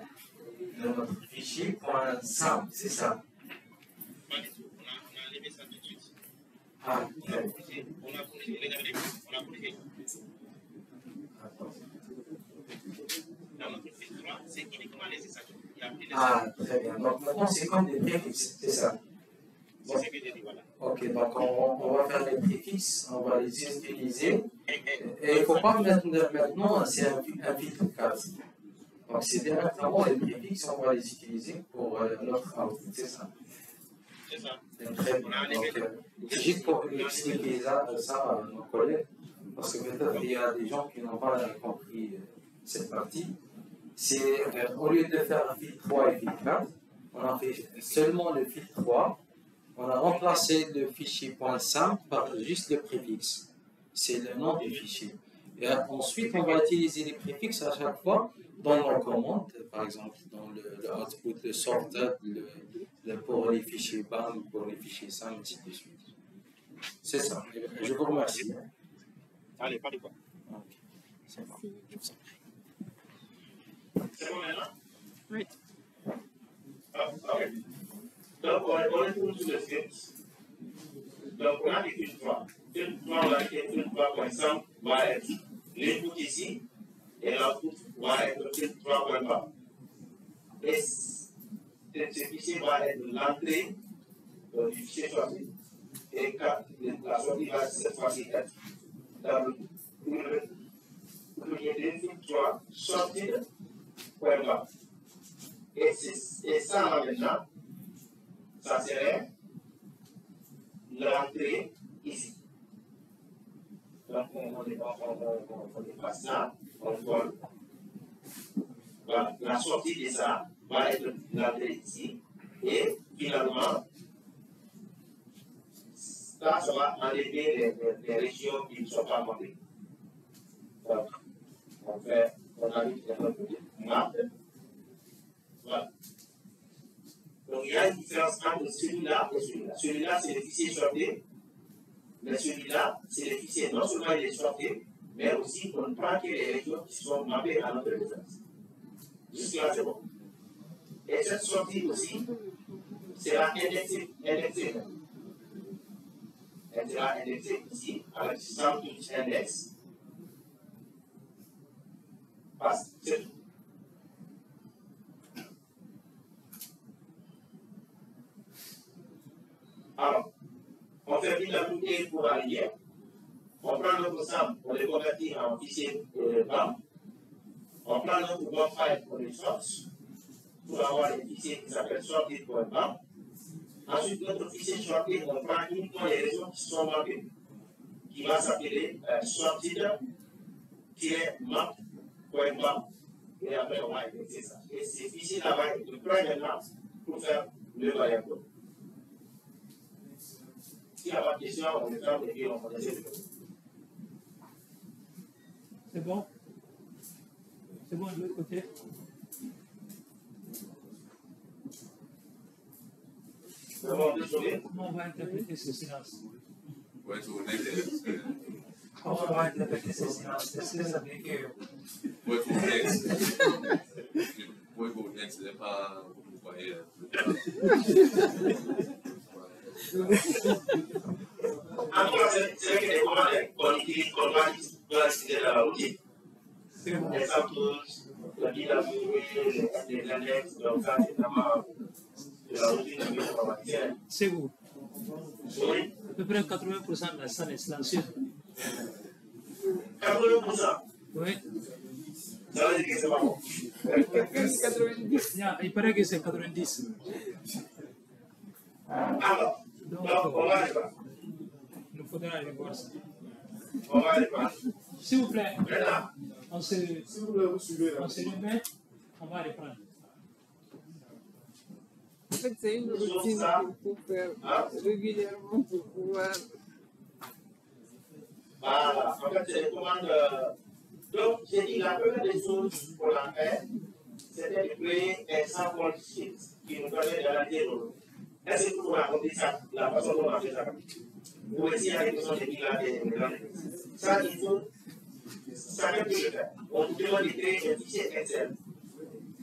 de notre fichier .sam, c'est ça? On a enlevé ça tout de suite. Ah, très bien. On a corrigé. Attends. Dans notre fil 3, c'est uniquement les exceptions. Ah, très bien. Donc maintenant, c'est comme des préfixes, c'est ça? C'est ce que j'ai dit, voilà. Ok, donc on va faire les préfixes, on va les utiliser. Et il ne faut pas mettre maintenant, c'est un filtre 4. Donc c'est directement les préfixes, on va les utiliser pour notre output, c'est ça? C'est ça. Très bien. Donc, juste pour expliquer ça à nos collègues, parce que peut-être il y a des gens qui n'ont pas compris cette partie. C'est au lieu de faire un fil 3 et fil 4, on a fait seulement le fil 3. On a remplacé le fichier .sam par juste le préfixe. C'est le nom du fichier. Et ensuite, on va utiliser les préfixes à chaque fois dans nos commandes, par exemple dans le output, le sorted, pour les fichiers BAM, pour les fichiers SAM, ainsi de suite. C'est ça. Je vous remercie. Allez, parlez quoi? Ok. C'est bon. Je vous en prie. C'est bon maintenant? Oui. Ah, ok. Donc, on retourne sur le script. Donc, on a des fil 3. Fil 3, on a fait fil 3.5 va être l'input ici et l'output va être fil 3.bas. Et ce fichier va être l'entrée du fichier choisi. Et la sortie va être cette fois-ci être dans le fil 3 sortie point bas. Et ça, là, maintenant, ça serait l'entrée ici. Donc, on dépasse ça, on colle. Voilà. La sortie de ça va être l'entrée ici. Et finalement, ça va enlever les régions qui ne sont pas montées. Donc, on ajoute un map. Voilà. Donc, il y a une différence entre celui-là et celui-là. Celui-là, c'est le fichier sorté, mais celui-là, c'est le fichier non seulement il est sorté, mais aussi on ne prend que les régions qui sont mappées à notre référence. Jusque-là, c'est bon. Et cette sortie aussi, c'est la indexée. Elle sera indexée ici, avec SAMTools index. Passe, c'est tout. Alors, on fait vite la bouteille pour arriver. On prend notre SAM, on les convertit en fichier BAM. On prend notre BAM file, on les sort pour avoir les fichiers qui s'appellent sorted.bam. Ensuite, notre fichier sorted, on prend uniquement les régions qui sont mappées, qui va s'appeler sorted-map.bam. Et après, on va indexer ça. Et ces fichiers-là vont être prêts maintenant pour faire le variable. S'il n'y a pas de question, on le ferme et puis on essaie de faire. C'est bon? C'est bon de l'autre côté? C'est bon, désolé. Comment on va interpréter ce silence? Ouais, tu vois, next. Comment on va interpréter ce silence? Est-ce que ça veut dire que... Ouais, tu vois, next. ce n'est pas comme vous voyez. En tout cas, c'est que les commandes qu'on utilise, qu'on doit utiliser dans la routine. Les samples, la vie d'amour, les annexes, donc ça, c'est vraiment de la routine de l'informaticien. C'est vous. Oui, À peu près 80% de la salle est silencieuse. 80%. Oui. Ça veut dire que c'est pas bon. 90. Il paraît que c'est 90. Alors, donc on va aller voir. Il nous faudra aller voir ça. On va aller voir. S'il vous plaît, Maintenant, on se remet, on va reprendre. En fait, c'est une routine qu'il faut faire régulièrement pour pouvoir. voilà, en fait, c'est les commandes. Donc, j'ai dit la première des choses qu'on a fait, c'était de créer un sample sheet qui nous permet d'analyser nos données. Est-ce que vous pouvez raconter ça, la façon dont on a fait ça? Pour essayer avec les questions de ça, il faut, chacun peut le faire. On vous demande de créer un fichier Excel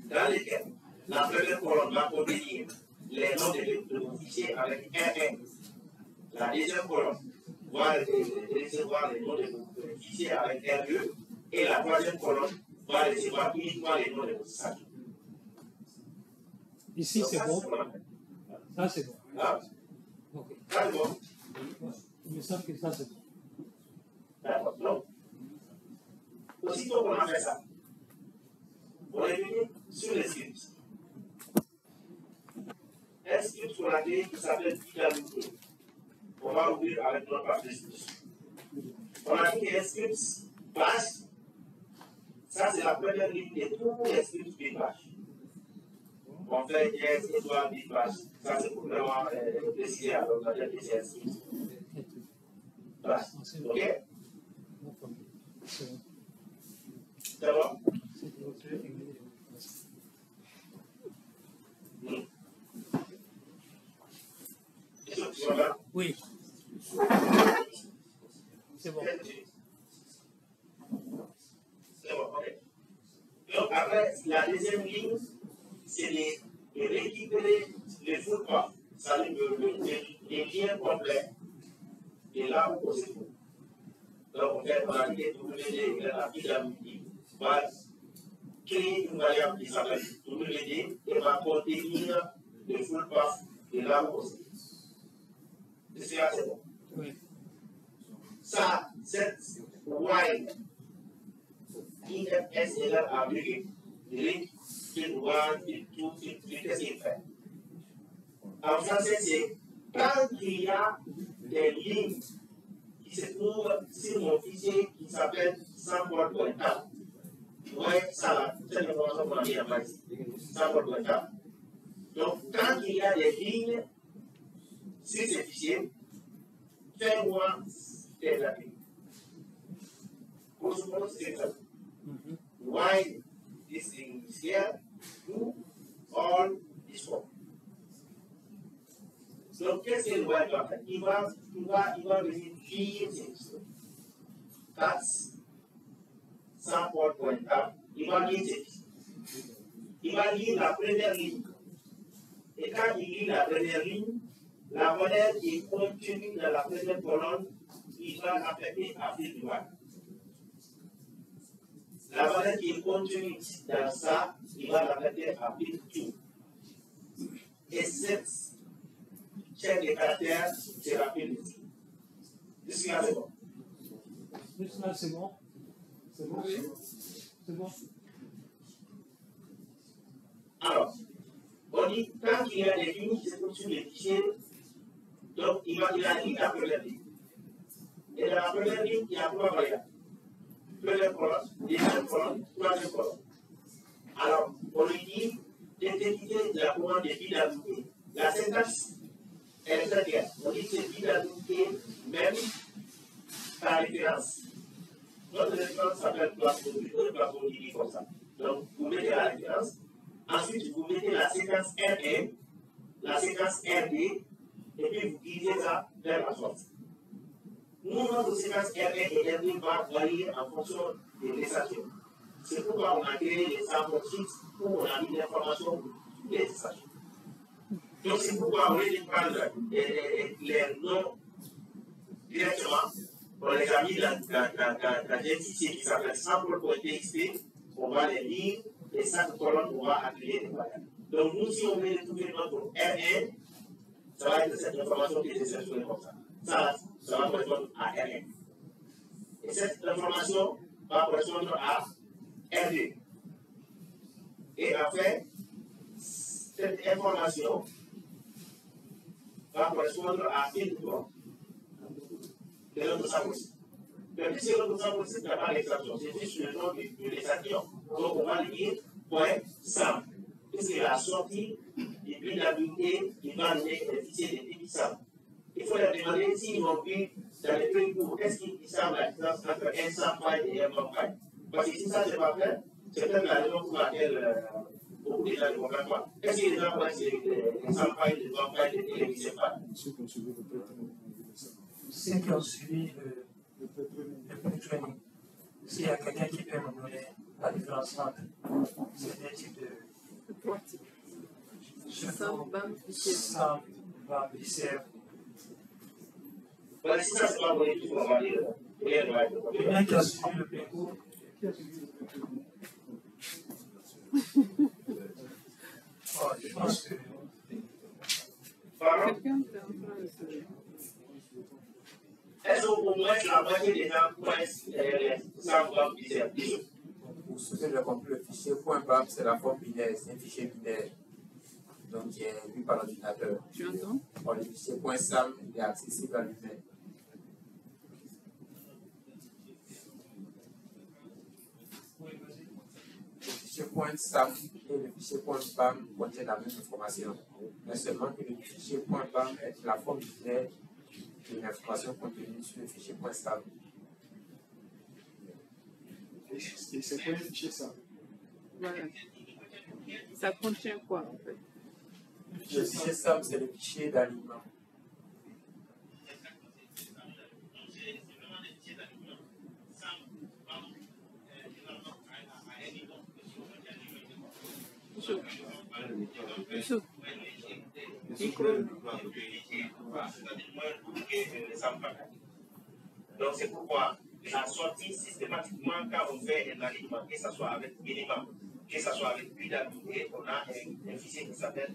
dans lequel la première colonne va contenir les noms de vos fichiers avec un. La deuxième colonne va recevoir les noms de vos fichiers avec R2. Et la troisième colonne va recevoir uniquement les noms de vos sacs. Ici, c'est bon. Ça, c'est bon. Ah, Ok. ça c'est bon. Il me semble que ça, c'est bon. D'accord. Donc, aussitôt qu'on a fait ça, on est venu sur les scripts. Un script qu'on a créé qui s'appelle PWT. On va ouvrir avec notre page de script. On a dit qu'un script bash. Ça, c'est la première ligne de tous les scripts big bash. On fait yes, étoile, big bash. Ça, c'est pour vraiment préciser à l'ordinateur que c'est un script. Bash. OK? C'est bon. C'est bon? Tu vois là? Oui. C'est bon. C'est bon, ok. Donc après, la deuxième ligne, c'est de récupérer les full path, c'est-à-dire les liens complets de là où on se trouve. Donc on a dit que WD, la PWD, va créer une variable qui s'appelle WD et va contenir le full path de là où on se trouve. C'est assez bon. Oui. Ça, cette while IFS est là à vérifier. Link, fil 1, fil 2, fil 3, qu'est-ce qu'il fait? En français, c'est quand il y a des lignes qui se trouvent sur mon fichier qui s'appelle sample.tab. Vous voyez ça là, c'est l'information qu'on a mis en place. Sample.tab. Donc, quand il y a des lignes sur ces fichiers, fais-moi des appels. Grosso modo, c'est ça. Why this thing is here, do all this work. Donc, qu'est-ce que le while va faire? Il va venir lire ces choses. That's sample.tab. Il va lire ces fichiers. Il va lire la première ligne. Et quand il lit la première ligne, la valeur qui est contenue dans la première colonne, il va l'affecter à fil droit. La valeur qui est contenue dans ça, il va l'affecter à fil tout. Et cette chaîne de caractères sera fil ici. Jusqu'à c'est bon. Jusque-là, c'est bon. C'est bon. C'est bon. Alors, on dit, quand il y a des lignes qui se trouvent sur les fichiers, donc il a dit la première ligne. Et dans la première ligne, il y a trois variables. Première colonne, deuxième colonne, troisième colonne. Alors, on lui dit d'identifier la commande de PWT. La syntaxe est très claire. On dit que c'est PWT même par référence. Notre référence s'appelle place produit comme ça. Donc, vous mettez la référence. Ensuite, vous mettez la séquence R1, la séquence RD, et puis vous divisez ça vers la sorte. Nous, notre séquence R1 et RD va varier en fonction des prestations. C'est pourquoi on a créé les samples fixes où on a mis l'information pour tous les stations. Donc c'est pourquoi on les prendre les noms directement, on les a mis dans un fichier qui s'appelle sample.txt, on va les lire et chaque colonne on va appuyer les variables. Donc nous si on veut retrouver notre R1, ça va être cette information qui est sélectionnée comme ça. Ça va correspondre à R1. Et cette information va correspondre à R2. Et après, cette information va correspondre à N3 de notre sample. Mais puisque notre sample, c'est pas l'extraction, c'est juste le nom de l'extraction. Donc on va lire point sample. Puisque la sortie du BWA, il va amener les fichiers de débit sample. Il faut leur demander s'ils vont vu dans les trucs courts, est-ce qu'ils savent la différence entre un sample et un bomb file. Parce que si ça, c'est pas fait, c'est peut-être la raison pour laquelle beaucoup de gens ne comprennent pas. Est-ce que les gens connaissent les sample files, les bomb files et les fichiers files? Ceux qui ont suivi le pre-training, s'il y a quelqu'un qui peut nous donner la différence entre ces deux types de. Sample, BAM, fichier. Sample, BAM, fichier. Voilà, si ça, c'est pas bon, il faut avoir les Quelqu'un qui a suivi le parcours. Oh, je pense que. Quelqu'un qui est en train de. Est-ce qu'au moins la moitié des gens connaissent sans BAM fichier? Pour ceux qui ont compris, le fichier .bam, c'est la forme binaire, c'est un fichier binaire. Donc, qui est vu par l'ordinateur. Tu entends? Or, le fichier .sam est accessible à l'humain. Le fichier .sam et le fichier .bam contiennent la même information. Mais seulement que le fichier .bam est la forme binaire d'une information contenue sur le fichier .sam. Et c'est quoi le fichier ça? Voilà. Ça contient quoi en fait? Le fichier SAM, c'est le fichier d'alignement. Donc c'est pourquoi la sortie systématiquement quand on fait un alignement, que ce soit avec minimum, que ce soit avec BWA, on a un fichier qui s'appelle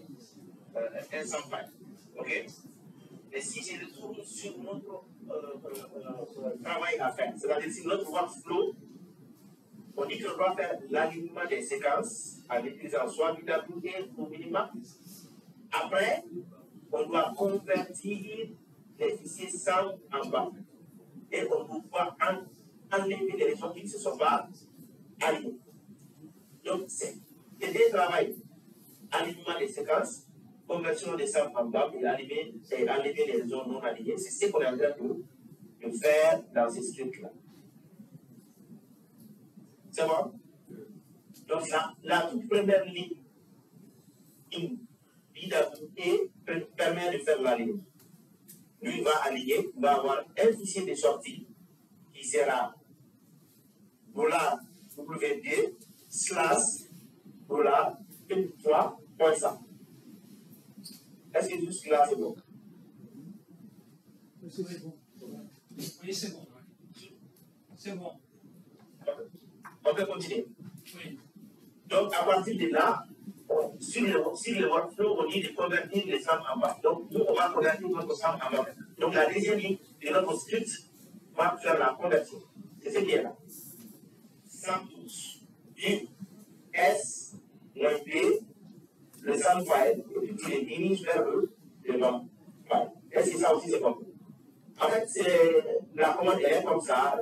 un sample. Ok? Et si je le trouve sur notre travail à faire, c'est-à-dire si notre workflow, on dit qu'on doit faire l'alignement des séquences en utilisant soit BWA ou minimum. Après, on doit convertir les fichiers SAM en bas. Et on doit enlever les électrons qui ne se sont pas alignés. Donc, c'est des travail, alignement des séquences, conversion des SAM en bas et enlever les zones non alignées. C'est ce qu'on est en train de faire dans ce script-là. C'est bon? Donc, la toute première ligne, BWA permet de faire la ligne. Lui va aligner, il va avoir un fichier de sortie qui sera $WD $3.100. Est-ce que jusque là c'est bon? C'est bon. Oui, c'est bon. C'est bon. On peut continuer. Oui. Donc à partir de là, sur le workflow, on dit de convertir les SAM en bas. Donc, nous, on va convertir notre SAM en bas. Donc, la deuxième ligne de notre script va faire la conversion. C'est ce qui est là. SAM touche. U, S, moins P, le SAM file, et puis tu les diriges vers le BAM file. Est-ce que ça aussi c'est compris? En fait, la commande est comme ça.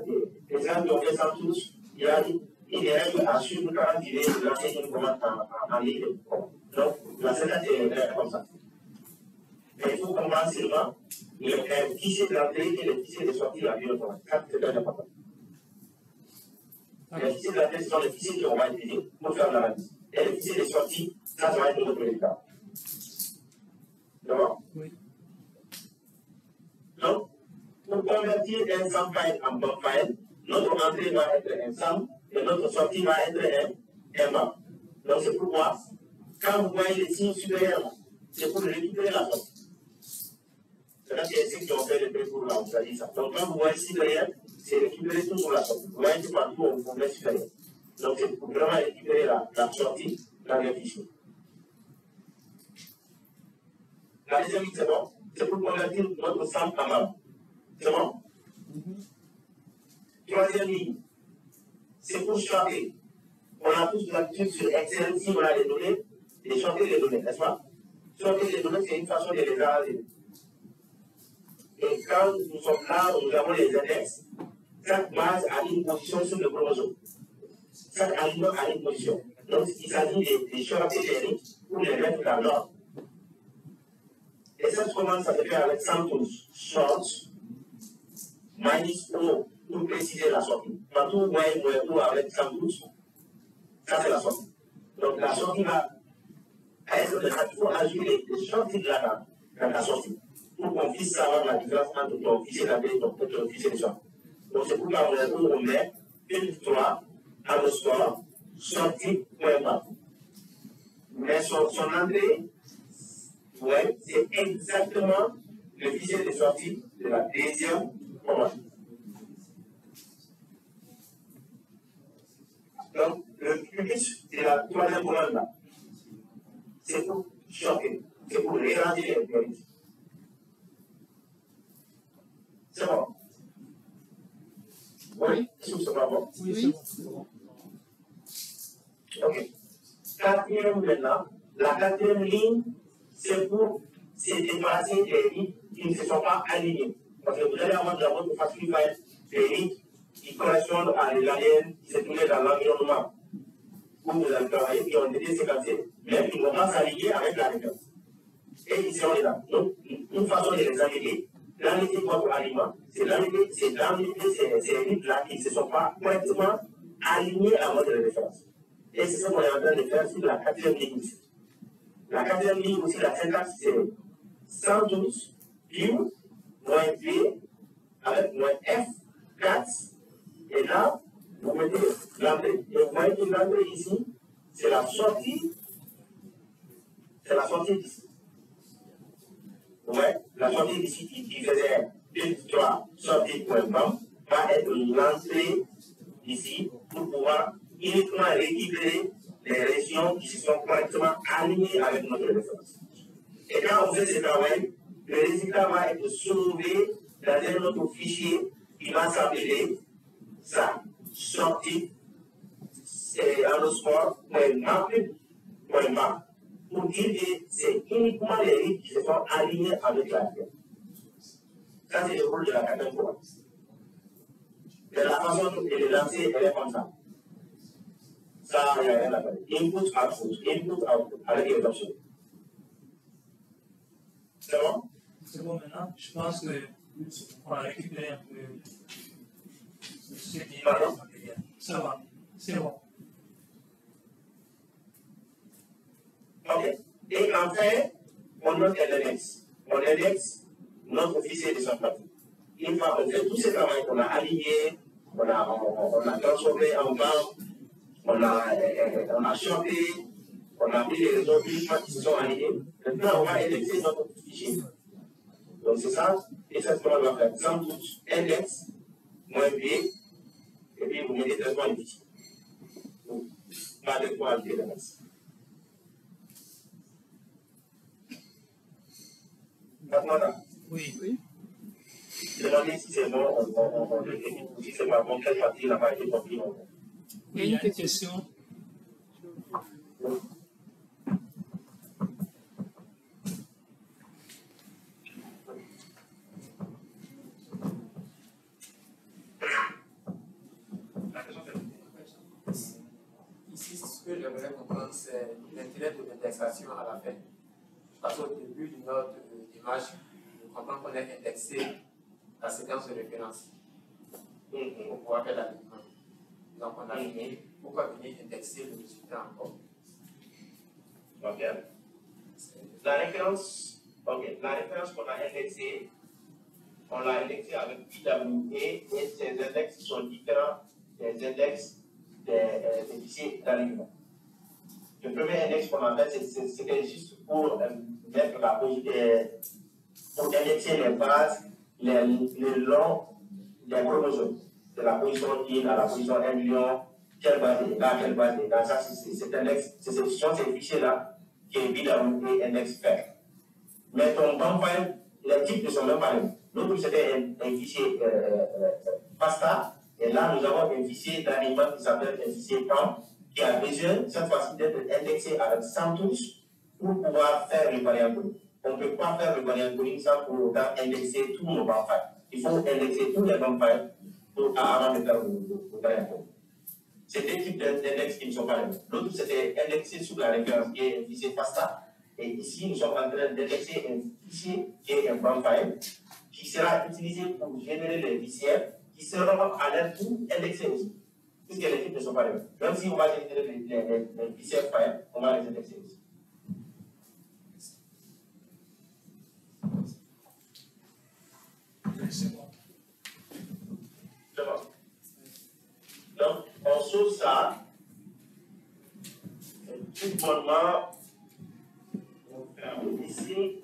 Les gens qui ont fait SAM touche, il a dit. Il est règle à suivre quand il est lancé une commande en ligne. Donc, la séquence est comme ça. Mais il faut comprendre seulement le fichier de l'entrée et le fichier de sortie de la vidéo. C'est très important. Les fichiers de l'entrée sont les fichiers qu'on va utiliser pour faire l'analyse. Et les fichiers de sortie, ça va être notre résultat. D'accord? Oui. Donc, pour convertir un SAM file en BAM file, notre entrée va être un SAM et notre sortie va être un bas. Donc c'est pourquoi, quand vous voyez les signes supérieurs, c'est pour récupérer la sortie. C'est là qu'il y a des signes qui ont fait le précours là, on vous a dit ça. Donc quand vous voyez supérieur, c'est récupérer toujours la sortie. Vous voyez que partout on met supérieur. Donc c'est pour vraiment récupérer la sortie dans le fichier. La deuxième ligne, c'est bon. C'est pour convertir notre somme en bas. C'est bon? Troisième ligne, c'est pour shorter. On a tous l'habitude sur Excel, si on a les données, de shorter les données, n'est-ce pas? Shorter les données, c'est une façon de les arranger. Et quand nous sommes là, nous avons les index, chaque base a une position sur le chromosome. Chaque aliment a une position. Donc, il s'agit de shorter les lignes pour les mettre dans l'ordre. Et ça, comment ça se fait avec samples short minus O pour préciser la sortie. Partout où vous voyez O avec samples, ça c'est la sortie. Donc la sortie va être de il faut ajouter les sorties de la dans la sortie pour qu'on puisse savoir la différence entre ton fichier d'entrée et ton fichier de sortie. Donc c'est pourquoi on met une victoire à le score sortie.bas. Mais son entrée, ouais, c'est exactement le fichier de sortie de la deuxième commande. Donc, le plus de la troisième commande là, c'est pour choquer, c'est pour regarder les priorités. C'est bon? Oui, c'est pas bon? Oui, c'est bon. Ok. Quatrième maintenant, la quatrième ligne, c'est pour se débarrasser des lignes qui ne se sont pas alignées. Parce que vous allez avoir dans votre facile file des lignes qui correspondent à l'ADN qui se trouvent dans l'environnement où vous allez travailler, qui ont été séquencés, mais qui ne vont pas s'aligner avec la référence. Et ils seront là. Donc, une façon de les aligner, l'enlever votre aliment, c'est d'enlever ces lignes-là qui ne se sont pas correctement alignées à votre référence. Et c'est ce qu'on est en train de faire sur la quatrième ligne ici. La quatrième ligne aussi, la syntaxe, c'est 112, Q, moins P, avec moins F, 4, et là, vous mettez l'entrée. Et vous voyez que l'entrée ici, c'est la sortie d'ici. Vous voyez, la sortie d'ici qui faisait 2, 3, sortie.bam, va être l'entrée ici pour pouvoir uniquement récupérer les régions qui se sont correctement alignées avec notre référence. Et quand on fait ce travail, le résultat va être sauvé dans un autre fichier qui va s'appeler ça, sortie, underscore.map, pour dire que c'est uniquement les lignes qui se sont alignées avec la référence. Ça, c'est le rôle de la quatrième commande. Mais la façon de les lancer, elle est comme ça. Ça, il n'y a rien à faire. Input, output, avec les options. C'est bon? C'est bon maintenant. Je pense qu'on va récupérer un peu ce qui est. Pardon? Ça va. C'est bon. Ok. Et enfin, on note l'index. On indexe notre fichier de son partie. Une fois qu'on fait tout ce travail qu'on a aligné, on a transformé en banque, on a chanté, on a pris les réseaux qui se sont alignés. Maintenant, on va indexer notre fichier. Donc, c'est ça, et ça, c'est ce qu'on va faire. Sans doute, index, moins B, et puis vous mettez traitement de fichier. Pas de quoi ajouter le reste. Maintenant, Oui, oui. demandez si c'est bon, on le fait. Si c'est pas bon, quelle partie n'a pas été comprise. Il y a une question. Ici, ce que j'aimerais comprendre, c'est l'intérêt de l'indexation à la fin. Parce qu'au début de notre image, on comprend qu'on a indexé la séquence de référence pour pouvoir faire l'alignement. Donc, on a fini. Pourquoi venir indexer le résultat encore? Ok. La référence qu'on a indexée, on l'a indexée avec IWA et ces index sont différents des index des fichiers d'alignement. Le premier index qu'on a fait, c'était juste pour mettre pour indexer les bases, les longs des chromosomes, de la position 1 à la position 1 million, quelle base est là, quelle base est là. Ça, c'est index, c'est ces fichiers-là qui est BW et index fait. Mais ton file, les types ne sont même pas les mêmes. L'autre, c'était un fichier FASTA, et là, nous avons un fichier d'alignement qui s'appelle un fichier PAM, qui a besoin, cette fois-ci, d'être indexé avec CentOS pour pouvoir faire le variant coding. On ne peut pas faire le variant coding sans pour autant indexer tous nos bancs files. Il faut indexer tous les bancs files avant de faire le variant coding. C'est des types d'index qui ne sont pas les mêmes. L'autre, c'était indexé sous la référence qui est un fichier FASTA. Et ici, nous sommes en train d'indexer un fichier qui est un banc file qui sera utilisé pour générer les fichiers qui seront à l'aide pour indexer aussi. Puisque les types ne sont pas les mêmes. Même si on va générer les fichiers file, on va les indexer aussi. C'est bon. Donc, on sauve ça. Tout bonnement. Ici,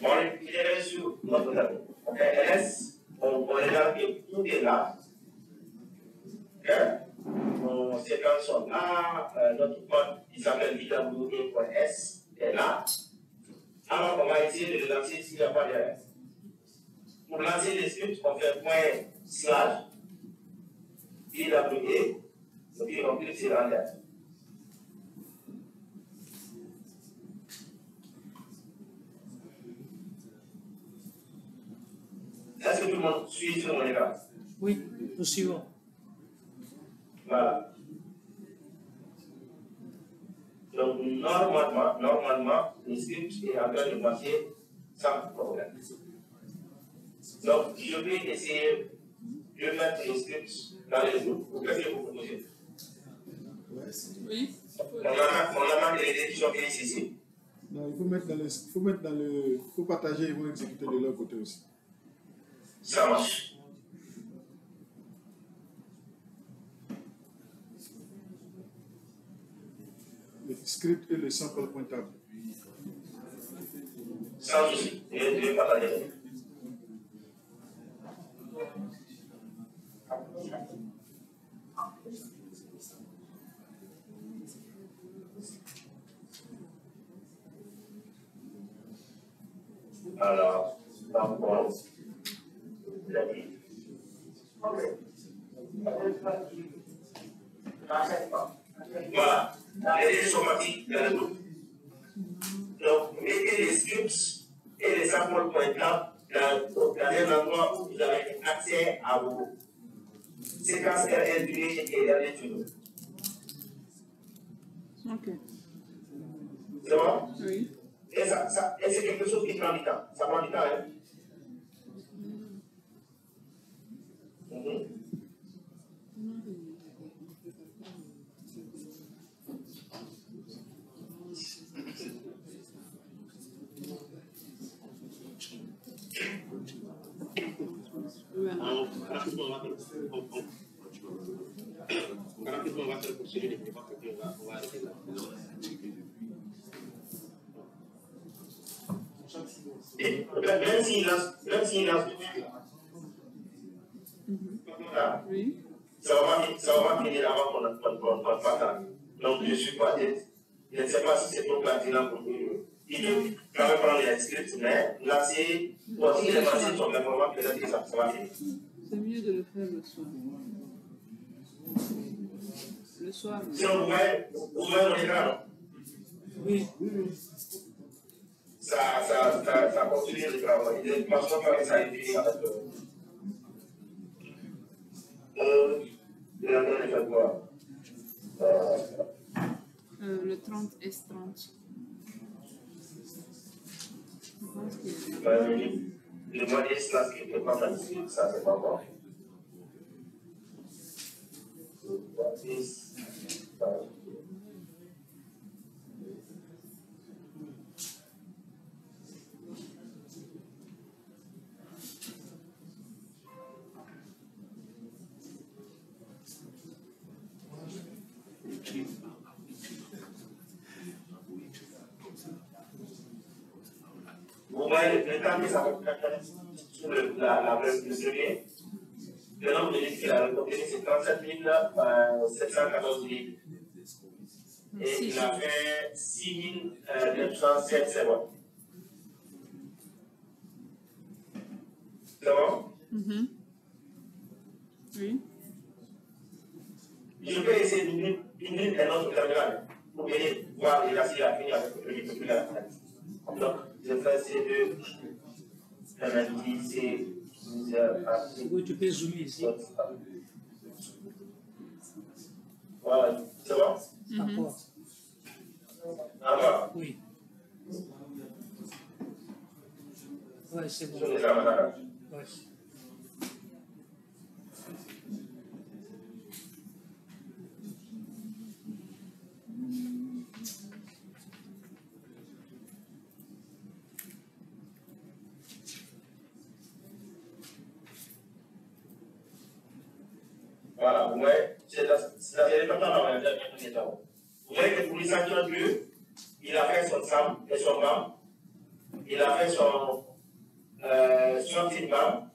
on récupère sur notre tableau. On fait LS, on regarde que tout est là. Nos séquences sont là, notre code qui s'appelle bwa.s est là. Alors, on va essayer de le lancer s'il n'y a pas d'erreur. Pour lancer les scripts, on fait ./ bwa, et puis on clique sur Enter. Est-ce que tout le monde suit sur mon écran? Oui, nous suivons. Voilà. Donc, normalement, le script est en train de marcher sans problème. Donc, je vais essayer de mettre le script dans les groupes. Qu'est-ce que vous proposez? Oui. On a marqué les éditions qui sont ici. Non, il faut partager, ils vont exécuter de leur côté aussi. Ça marche. Le script et le sample pointable. Sans souci. Je vais partager. Alors, d'abord, voilà, les sont partis dans le groupe. Donc, mettez les scripts et les samples pointables dans un endroit où vous avez accès à vos séquences RL et RL toujours. Ok. C'est bon? Oui. Et c'est quelque chose qui prend du temps. Ça prend du temps, hein? Même s'il lance oui. Ça va finir avant qu'on fasse. Donc, je suis pas tête. Je ne sais pas si c'est trop pertinent pour nous. Il faut quand même prendre les scripts, mais là, c'est. Bon, si les machines sont performantes, peut-être que ça va finir. C'est mieux de le faire le soir. Le soir. Sinon, vous voyez mon écran, non? Oui. Ça continue le travail. Les machines comme ça, ils finissent avec le 30 S30. Je pense qu'il le modèle slash qui n'est pas planifié, ça c'est pas bon. voyez le temps que ça va sur le premier. Le nombre de litres qu'il a retenu, c'est 37 714 litres. Et il a fait 6 907 secondes. C'est bon? Oui. Je peux essayer d'ouvrir un autre terminal pour venir voir déjà s'il a fini avec le premier populaire. Donc, je fais ces deux. Oui, tu peux zoomer ici. Voilà, c'est bon? D'accord. D'accord. Oui. Oui, c'est bon. Ouais. Voilà, vous voyez, c'est la important dans le dernier temps. Vous voyez que pour les 52, il a fait son SAM et son BAM, il a fait son sortie de BAM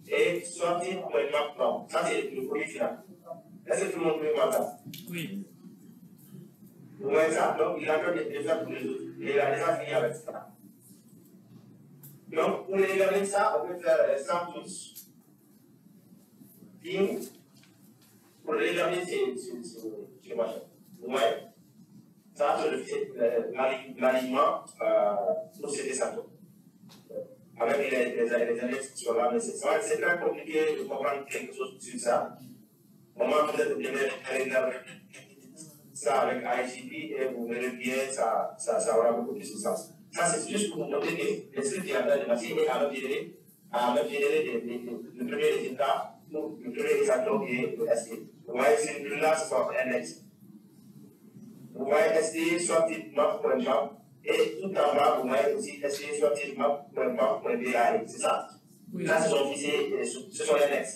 et sortie de BAM. Ça, c'est le premier final. Est-ce que tout le monde peut voir ça? Oui. Vous voyez ça? Donc, il a fait des faire pour les autres. Et il a déjà fini avec ça. Donc, pour les garder ça, on peut faire 100 tous. Ping. Pour les garder, c'est machin. Vous voyez? Ça, c'est l'alignement pour ces descendants. Avec les annexes qui sont là, mais c'est très compliqué de comprendre quelque chose sur ça. Comment vous êtes obligé de ça avec IGP et vous verrez bien, ça aura beaucoup plus de sens. Ça, c'est juste pour vous montrer que le script est en train de passer et à même générer le premier résultat, le premier résultat qui est le SD. Vous voyez, c'est une là, c'est un NX. Vous voyez SD sorti map.map et tout en bas, vous voyez aussi SD sorti map.map.BAE. C'est ça? Oui. Ça, c'est son fichier, ce sont les NX.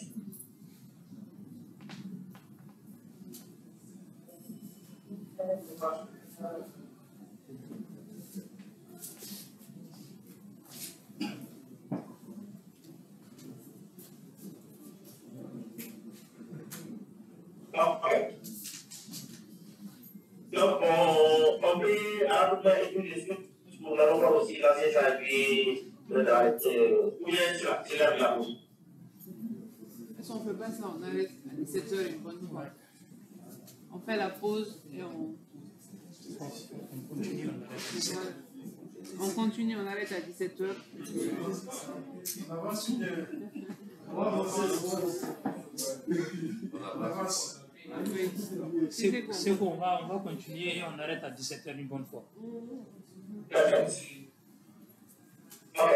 Okay. Donc, on peut à peu près étudier les scripts pour la revoir aussi l'ancien ça et puis ou bien c'est là de la route. Si on ne fait pas ça, on arrête à 17h une bonne fois. On fait la pause et on continue, on arrête à 17h. C'est bon, on va continuer et on arrête à 17h une bonne fois. Ok.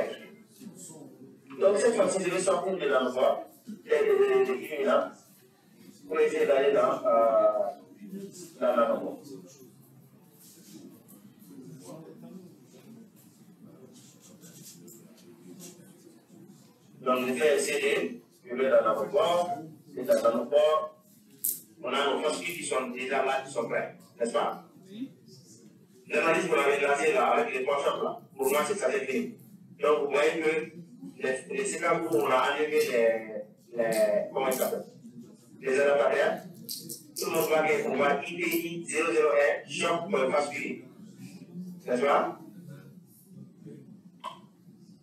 Donc cette fois-ci, je vais sortir de l'envoi des là pour essayer d'aller dans l'envoi. Donc je vais essayer, je vais dans l'envoi, et dans l'envoi, on a nos forces qui sont déjà là, qui sont prêts, n'est-ce pas? L'analyse qu'on avait lancée là, avec les points chocs là, pour moi c'est ça c'est fini. Donc vous voyez que les séquences où on a enlevé comment il s'appelle? Les adaptateurs, tout le monde voit qu'on voit IPI 001 choc particulier. N'est-ce pas?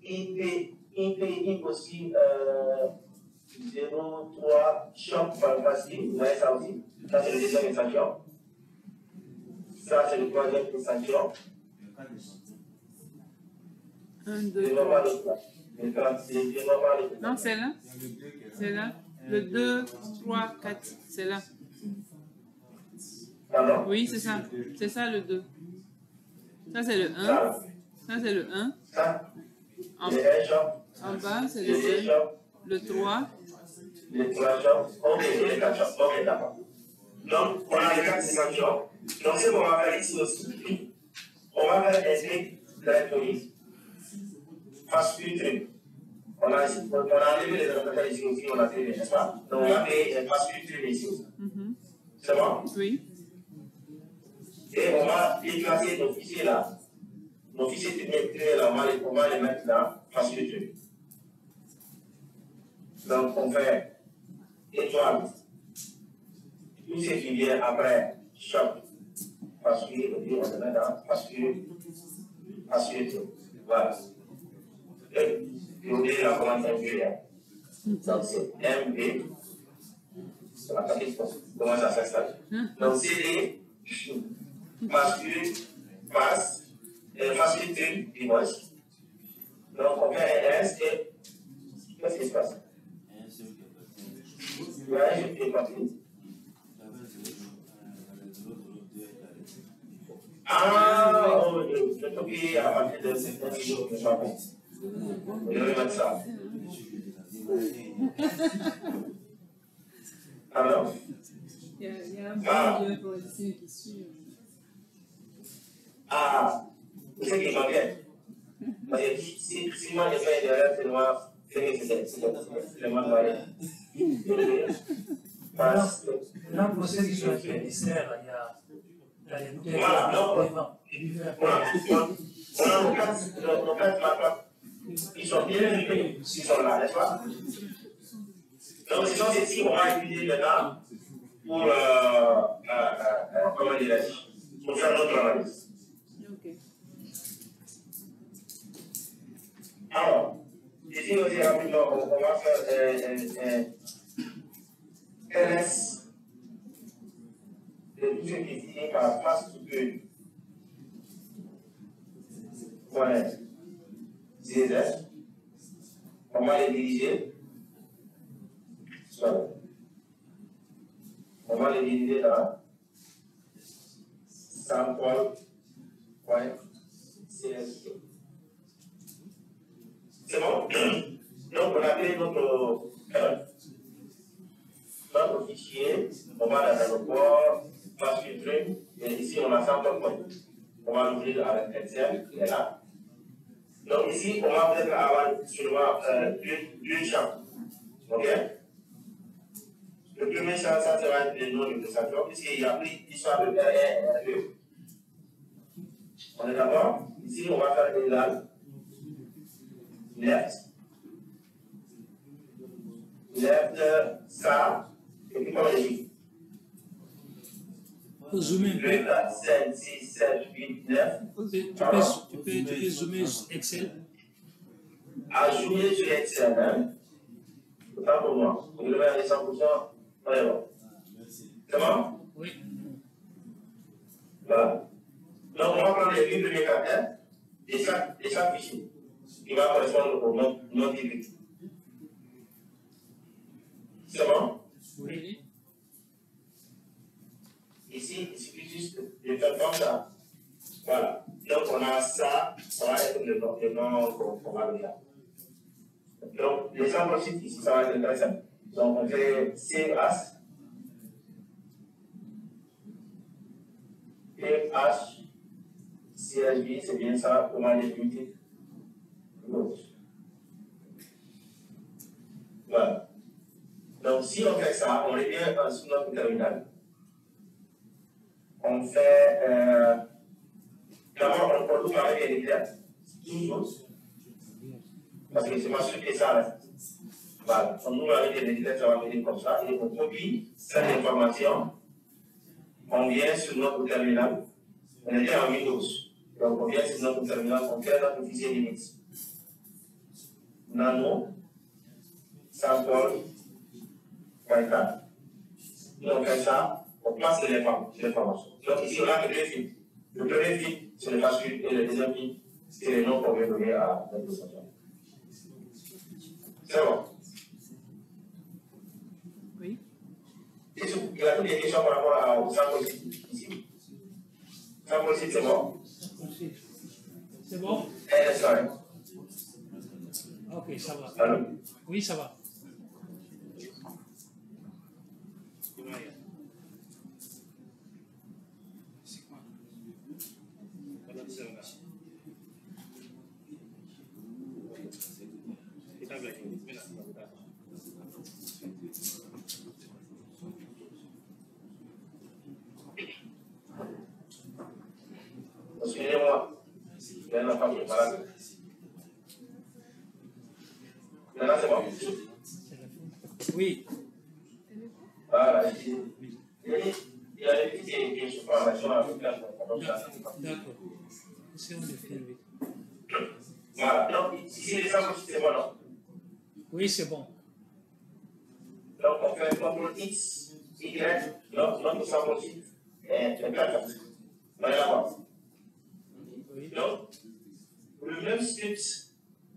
IPI aussi 03 choc particulier. Vous voyez ça aussi? Ça c'est le deuxième extension. Ça c'est le troisième extension. 1, 2, 3. Non, c'est là. C'est là. Le 2, 3, 4. C'est là. Pardon? Oui, c'est ça. C'est ça le 2. Ça, c'est le 1. Ça, c'est le 1. En bas, c'est le 2. Le 3. Les 3 chocs. Ok, les 4 chocs. Ok, d'accord. Donc, on a les 4 extensions. Donc, ce qu'on va faire ici aussi, on va faire un truc d'électronique. Face filtré. On a enlevé les adaptateurs ici aussi, on a fait, n'est-ce pas? Donc, on a fait un face filtré ici. C'est bon? Oui. Et on va déplacer nos fichiers là nos fils étaient là, on va les mettre là, facilité. Donc on fait étoile. Tout ce qui vient après choc, parce que on le met dans parce que voilà. Et oubliez la commande MV. Donc c'est MV. C'est la partie comment ça s'installe. Donc CD, masculin, passe, facilité, dimanche. Donc on fait un S et qu'est-ce qui se passe? Là, je fais partie. Ah, je peux oublier à partir de cette vidéo que j'avais. Je vais mettre ça. Alors? Il y a un bon pour essayer qui suit. Ah, c'est qui m'a bien. Parce que si moi je fais une erreur, c'est moi, c'est vraiment moyen. Là, pour ceux qui sont fait dessert, il y a les bouteilles. Voilà, donc, on a nos quatre mapas. Ils sont bien vivés, ils sont là, n'est-ce pas? Donc, sinon, c'est si on va utiliser le temps pour, comment dirais-je, pour faire notre analyse. Alors, ici aussi rapidement, on va faire LS de tout ce qui est signé par face to que voilà, ZZ. On va les diriger. Voilà. On va les diriger dans sample.csv. C'est bon? Donc, on a créé notre fichier, on va dans l'aéroport, passe filtrer, et ici on a sample point. On va l'ouvrir avec Excel, il est là. Donc ici, on va peut-être avoir seulement deux champs. Ok? Le premier champ, ça sera le nom du prestataire, puisqu'il y a pris l'histoire de R1 On est d'accord? Ici, on va faire égal. Left, ça, et puis comment on dit? Zoomer. 2, 4, 5, 6, 7, 8, 9. Tu peux zoomer sur Excel. À zoomer sur Excel, hein? Pas pour moi. Vous le mettez à 100%, allez bon. C'est bon? Oui. Voilà. Donc, on va prendre les 8 premiers caractères de chaque fichier. Il va correspondre au nom typique. C'est bon? Oui. Ici, il suffit juste de faire comme ça. Voilà. Donc, on a ça, ça va être le nom qu'on va regarder. Donc, les samples sites ici, ça va être intéressant. Donc, on fait CH, CHB, c'est bien ça, comment les limiter. Voilà. Donc, si on fait ça, on revient sur notre terminal. On fait. D'abord, on produit avec les éclairs. Toujours. Parce que c'est pas sûr que ça reste. Voilà. On ouvre avec les éclairs, ça va venir comme ça. Et on copie cette information. On vient sur notre terminal. On était en Windows. Donc, on vient sur notre terminal, on crée notre fichier Linux. Nano, sample, .4. Nous, on fait ça, on passe l'information. Donc, ici, on a que deux fils. Le premier fil, c'est le bascule, et le deuxième fil, c'est le nom qu'on vient donner à l'administration. C'est bon? Oui. Il y a toutes les questions par rapport au sample site ici. Sample site, c'est bon? C'est bon? Sorry. Ok, ça va. Allô? Oui, ça va. Excusez-moi. Maintenant, c'est bon. Oui. Voilà, il y a des petits qui sont en relation avec la D'accord. C'est on le fait, oui. Voilà, donc ici, les samples, c'est bon, non? Oui, c'est bon. Donc, on fait CTRL X, Y, donc notre sample est plateau. Vous allez la voir. Donc, le même script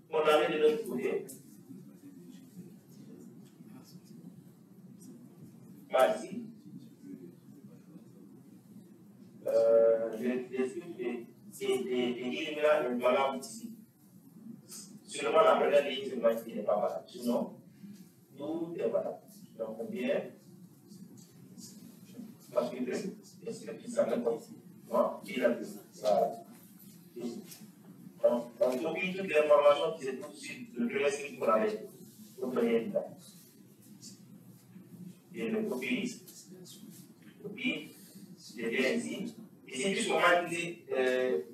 qu'on avait de l'autre côté, ici, les scripts des Illumina est valable ici. Seulement la première ligne, c'est n'est pas valable. Sinon, tout est valable. Donc, on vient, parce que le script s'appelle comme ça, il a ça. Donc, on copie toutes les informations qui se trouvent sur le premier script qu'on avait. Vous voyez là. Et le copie, je viens ici. Ici, puisqu'on va utiliser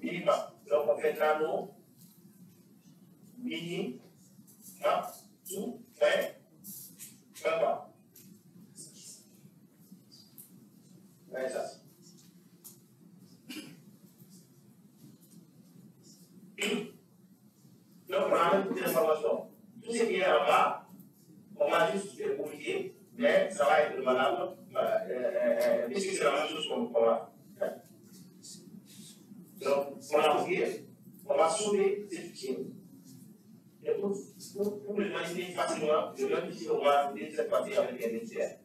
minima, donc on fait nano, mini, tout, fin bas. Ouais, ça. Donc, on a même toutes les informations. Tout ce qui est en bas, on va juste le publier, mais ça va être valable, puisque c'est la même chose qu'on va faire. Donc, on a oublié, on va sauver ces fichiers. Et pour le imaginer facilement, je vais ici, on va utiliser cette partie avec un étière.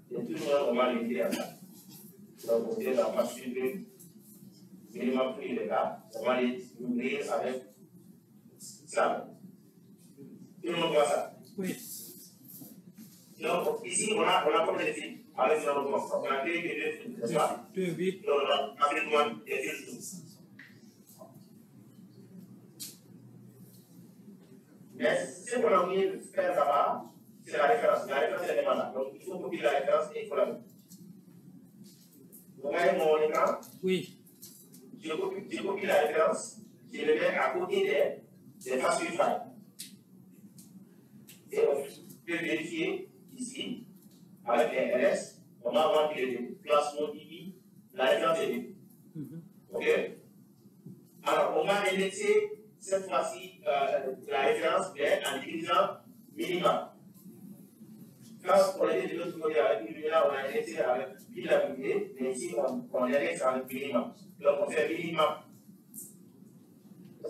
Et tout le monde, on va l'aider à ça. Donc, on vient dans la suivre, minimum plus il est là, on va les ouvrir avec ça. Tout le monde voit ça? Oui. Donc, ici, on a combien de fils avec notre offre? On a créé que 2 fils, n'est-ce pas? 2, oui. Donc, on a fait des fils. Mais ce qu'on a oublié de faire là-bas, c'est la référence. La référence, elle est là. Donc, il faut copier la référence et il faut la mettre. Vous voyez mon écran? Oui. Je copie la référence, je le mets à côté des facile files. Et on peut vérifier ici, avec les LS, on va voir que le classement DB, la référence est libre. OK? Alors, on va indexer cette fois-ci la référence en utilisant minima. Quand on était de l'autre côté avec minima, on a indexé avec bilabilité, mais ici on indexe avec minima. Donc on fait minima.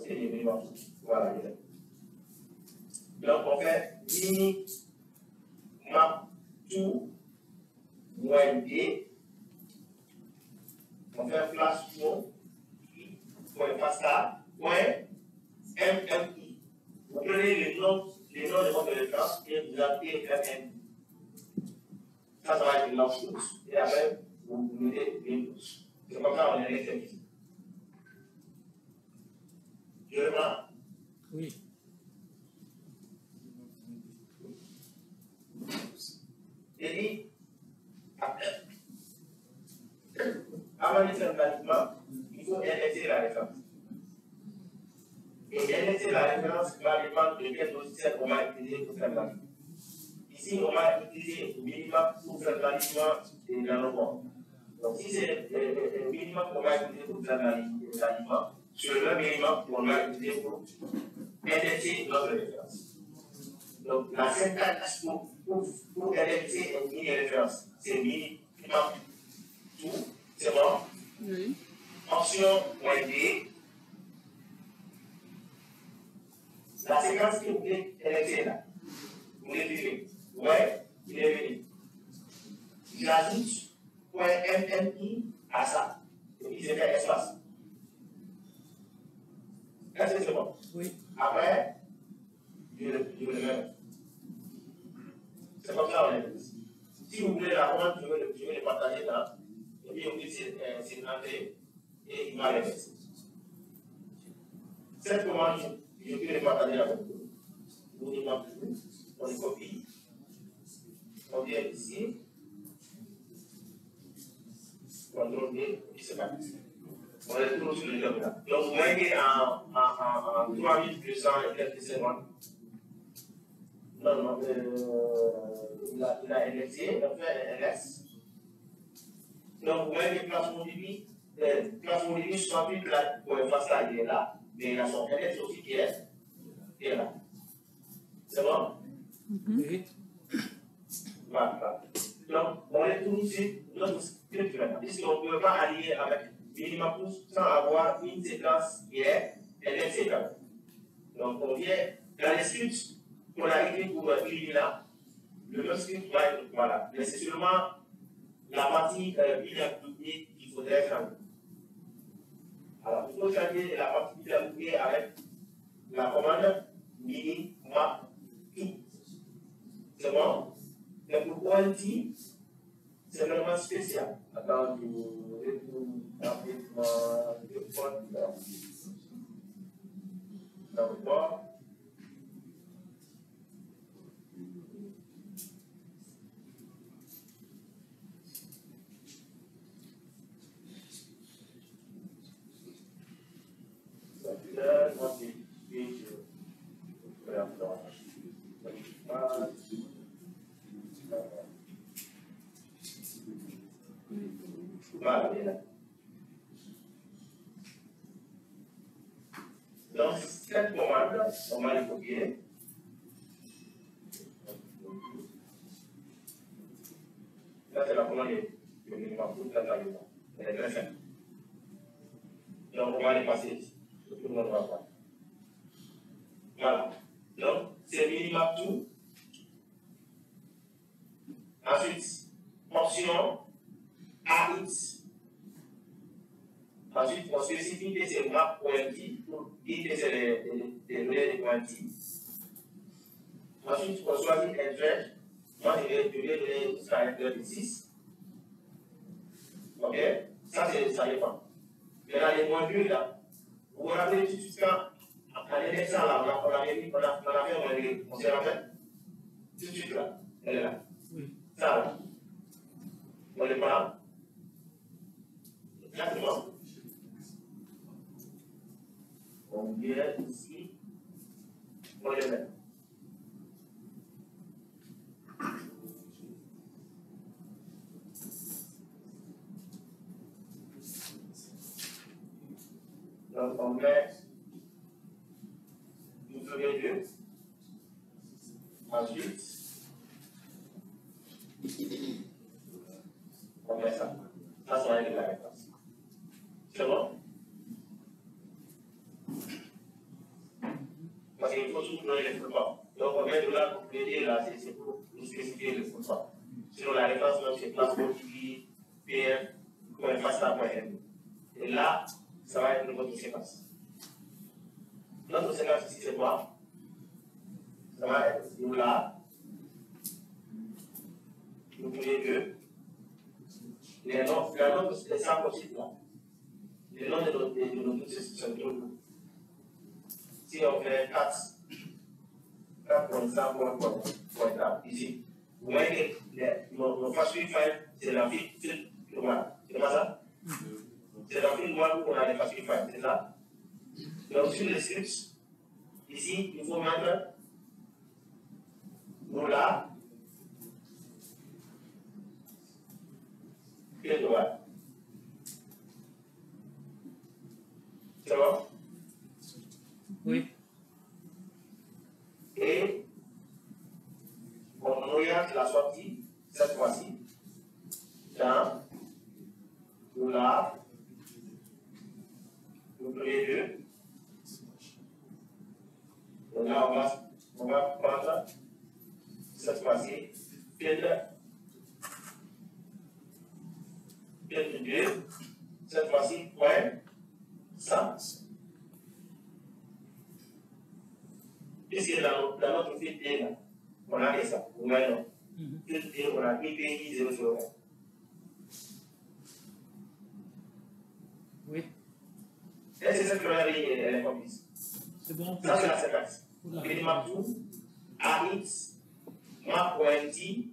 C'est le minima. Voilà. Donc on fait minima tout moins D. On fait flash flow point pasta point MMI. Vous prenez les noms de votre référence et vous appelez MMI. Ça va être l'ensemble. Et après, vous mettez Windows. C'est comme ça qu'on est les ici. Je reprends. Oui. Et dit, avant de faire pratiquement, il faut indexer la référence. Et indexer la référence va dépendre de quel logiciel on va utiliser pour faire la. Ici, on va utiliser le minimum pour faire l'alignement des nanobonds. Donc, si c'est le minimum qu'on va utiliser pour faire l'alignement, c'est le même minimum qu'on va utiliser pour indexer notre référence. Donc, la syntaxe pour indexer une mini-référence, c'est minimum tout, c'est bon? Oui. Option .d. La séquence que vous voulez indexer là, vous l'écrivez. Ouais, il est venu. J'ajoute .mmi à ça. Et puis, je fais espace. Est-ce que c'est bon? Oui. Après, je le mets. C'est comme ça on est. Si vous voulez la rendre, je vais le partager là. Et puis, vous dites c'est une entrée et il va le mettre. Cette commande, je peux le partager avec vous. Vous dites on le copie. On vient ici. CTRL D, et c'est parti. On est toujours sur le job là. Donc, vous voyez en 3200 et quelques secondes, non, il a indexé, il a fait un LS. Donc, vous voyez que placement débit 68, là, pour le face là, il est là, mais il a son LS aussi qui est là. C'est bon? Oui. Voilà. Donc, on est tout sur notre script maintenant. Puisqu'on ne peut pas allier avec minima plus sans avoir une séquence qui est séquence. Donc, on vient dans les scripts qu'on a écrit pour Illumina, le même script va être voilà. Mais c'est seulement la partie binaire doublée qu'il faudrait changer. Alors, il faut changer la partie binaire doublée avec la commande mini map tout. C'est bon? Mais pour ONT, c'est vraiment spécial. Attends, je vais vous rapidement répondre. D'accord. Voilà, bien là. Donc, cette commande, on va les copier. Là, c'est la commande que nous avons pour la elle est très simple. Donc, on va les passer ici. Tout le monde va voir. Voilà. Donc, c'est minimap tout. Ensuite, option AX. Ensuite, on spécifie que c'est map pointy pour dire que c'est les données de pointy. Ensuite, on choisit un thread. Moi, je vais donner jusqu'à un thread de 6. Ok? Ça, ça dépend. Maintenant, les modules là, vous vous rappelez tout de suite quand, en indexant là, on a fait un module, on s'est rappelé tout de suite là, elle est là. Ça là, on le prend. Exactement. On vient ici, on le met. Donc on met nous premier lieu. Ensuite, on met ça. Ça, ça va être la réponse. C'est bon? Parce qu'il faut toujours donner les footballs. Donc on met de là pour aider là, c'est pour nous spécifier le football. Sinon la réponse même c'est placement TV, PM, .fasta.m. Et là, ça va être notre séquence. Notre séquence ici c'est quoi? Ça va être nous là, nous voulons que les noms des 100 possibles là. Les noms de nos se trouvent. Si on fait 4.100.4 ici, vous voyez que nos facile file, c'est la file noire. C'est pas ça? C'est la file noire où on a les facile files, c'est ça? Donc sur les scripts, ici, il faut mettre nous là, file noire. C'est bon? Oui. Et on oriente la sortie, cette fois-ci, dans là, le premier lieu. Donc là, on va prendre cette fois-ci, filtre 2, cette fois-ci, point 100. Puisque dans notre fil D, là, on a fait ça, vous voyez, non? Fil D, on a IPI 001. Oui. Et c'est ça que la ligne est complice. C'est bon. Ça, c'est la séquence. Minimum tout, AX, map.int.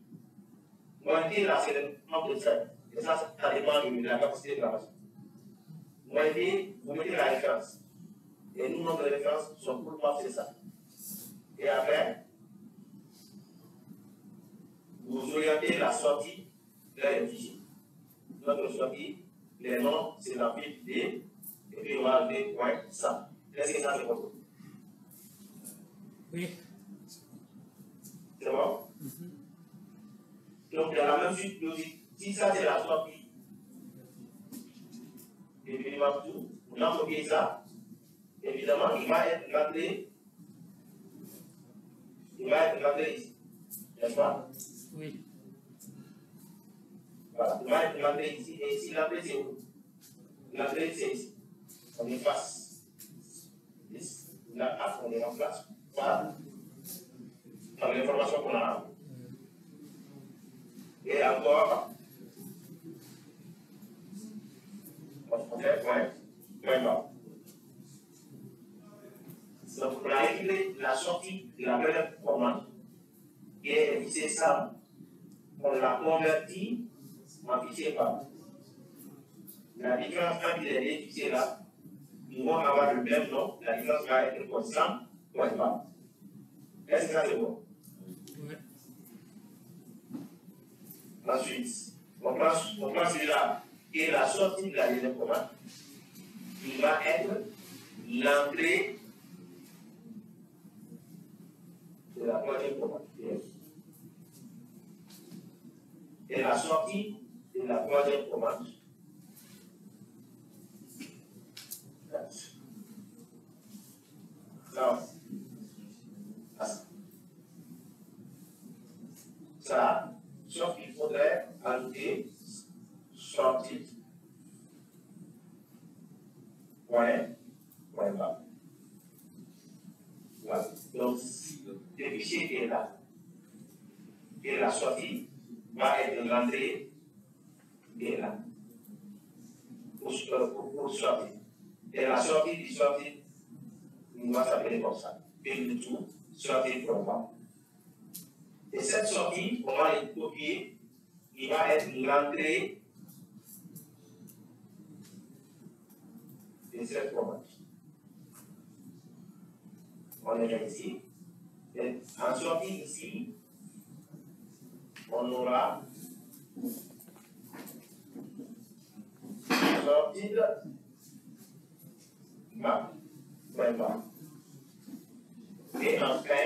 Pointé, là, c'est le nombre de traits. Et ça dépend de la capacité de la machine. Pointé, vous mettez la référence. Et nous, notre référence, son groupe, c'est ça. Et après, et la sortie vers le fichier. Notre sortie, les noms, c'est la ville D, et puis on va ajouter point ça. Est-ce que ça c'est bon? Oui. C'est bon? Donc il y a la même suite logique. Si ça c'est la sortie, et puis il va tout, on a copié ça, évidemment il va être rentré, ici, n'est-ce pas? Oui. Voilà, il va être rentré ici, et ici l'entrée c'est où? L'entrée c'est ici, on efface. Là, on les remplace. Voilà. Par l'information qu'on a. Et encore, on fait point bas. Donc, pour régler la sortie de la première commande, et fichier ça, on l'a converti en fichier bas. La différence entre les deux fichiers là, nous vont avoir le même nom, la différence va être constante, point bas. Est-ce que ça c'est bon? Oui. Ensuite, on prend celui-là et la sortie de la deuxième commande, il va être l'entrée de la troisième commande. Et la sortie de la troisième commande. Ça, sauf qu'il faudrait ajouter sortie point bas. Voilà. Donc, le fichier qui est là, et la sortie va être l'entrée qui est là, pour sortir. Et la sortie du sortie, on va s'appeler comme ça. Et le tout, sortie point bas. Et cette sortie, on va les copier, il va être l'entrée de cette commande. On est ici. Et en sortie ici, on aura sortie de map, point bas. Et enfin,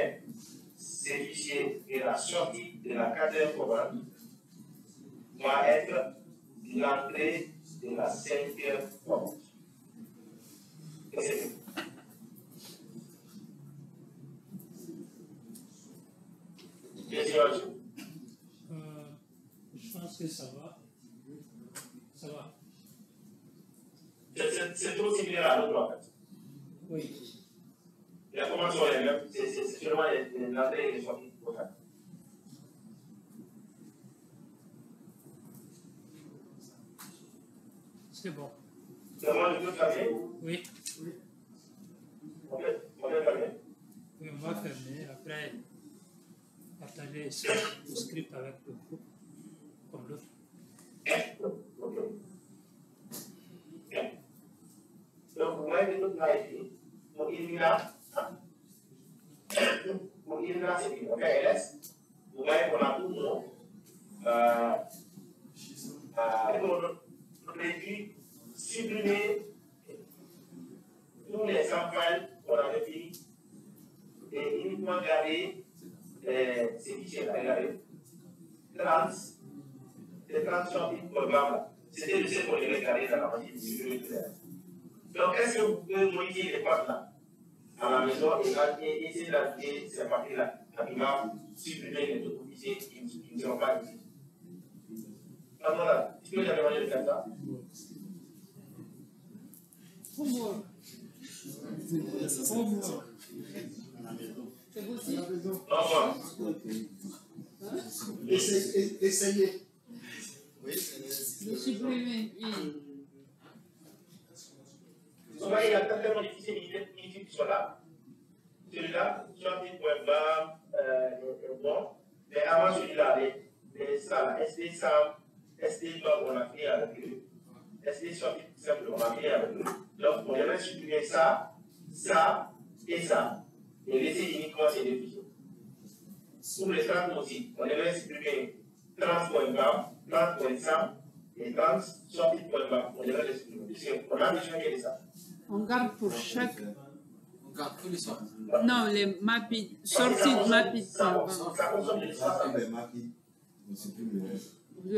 ces fichiers et la sortie de la quatrième commande va être l'entrée de la cinquième commande. Et c'est tout. Je pense que ça va. Ça va. C'est trop similaire à l'autre en fait. Oui. La commande sont les mêmes, c'est seulement l'entrée et les sorties. C'est bon. C'est moi je peux fermer? Oui. On peut fermer? Oui, on va fermer. Après, partager le script avec le groupe, comme l'autre. Ok. Donc, vous voyez que tout là ici, pour Ilmina, c'est une LS. Vous voyez qu'on a tout le monde. On réduit, supprimer tous les samples qu'on avait fait et uniquement garder ces fichiers-là. Regardez. 30 sorties programmes. C'était le seul qu'on devait garder dans la machine. Donc, est-ce que vous pouvez modifier les portes là à la maison et essayer d'ajouter ces parties-là rapidement, supprimer les autres fichiers qui ne seront pas utiles? Voilà, est-ce que vous avez demandé de faire ça? C'est possible? Essayez. De supprimer, oui. Vous voyez, il y a tellement de fichiers inutiles qui sont là. Celui-là, sortie point bas, bon. Mais avant celui-là, SD SAM, SD log, on a fait avec eux. SD sortie simple, on a fait avec eux. Donc, on devrait supprimer ça, ça et ça. Et laisser uniquement ces deux fichiers. Pour les 30 aussi, on devrait supprimer 30.20, 30.100 et 30 sorties.20. On devrait les supprimer. Puisqu'on a besoin de ça. On garde pour chaque. On garde que les sorties. Non, les mappings, sorties de mapping. Ça consomme de l'espace. Vous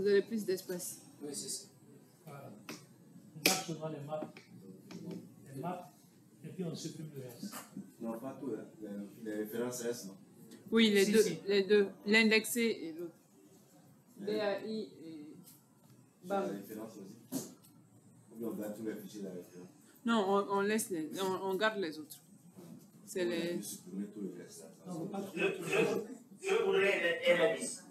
aurez plus d'espace. Oui, c'est ça. On garde seulement les maps, et puis on supprime le reste. Non, pas tout, hein. Les références restent, non? Oui, les Si, deux, si. les deux, l'indexé et l'autre. DAI et La BAM. référence aussi. Ou bien on garde tous les fichiers de la référence. Non, on laisse on garde les autres. C'est les. On supprimer tout le reste. Je voudrais un indice.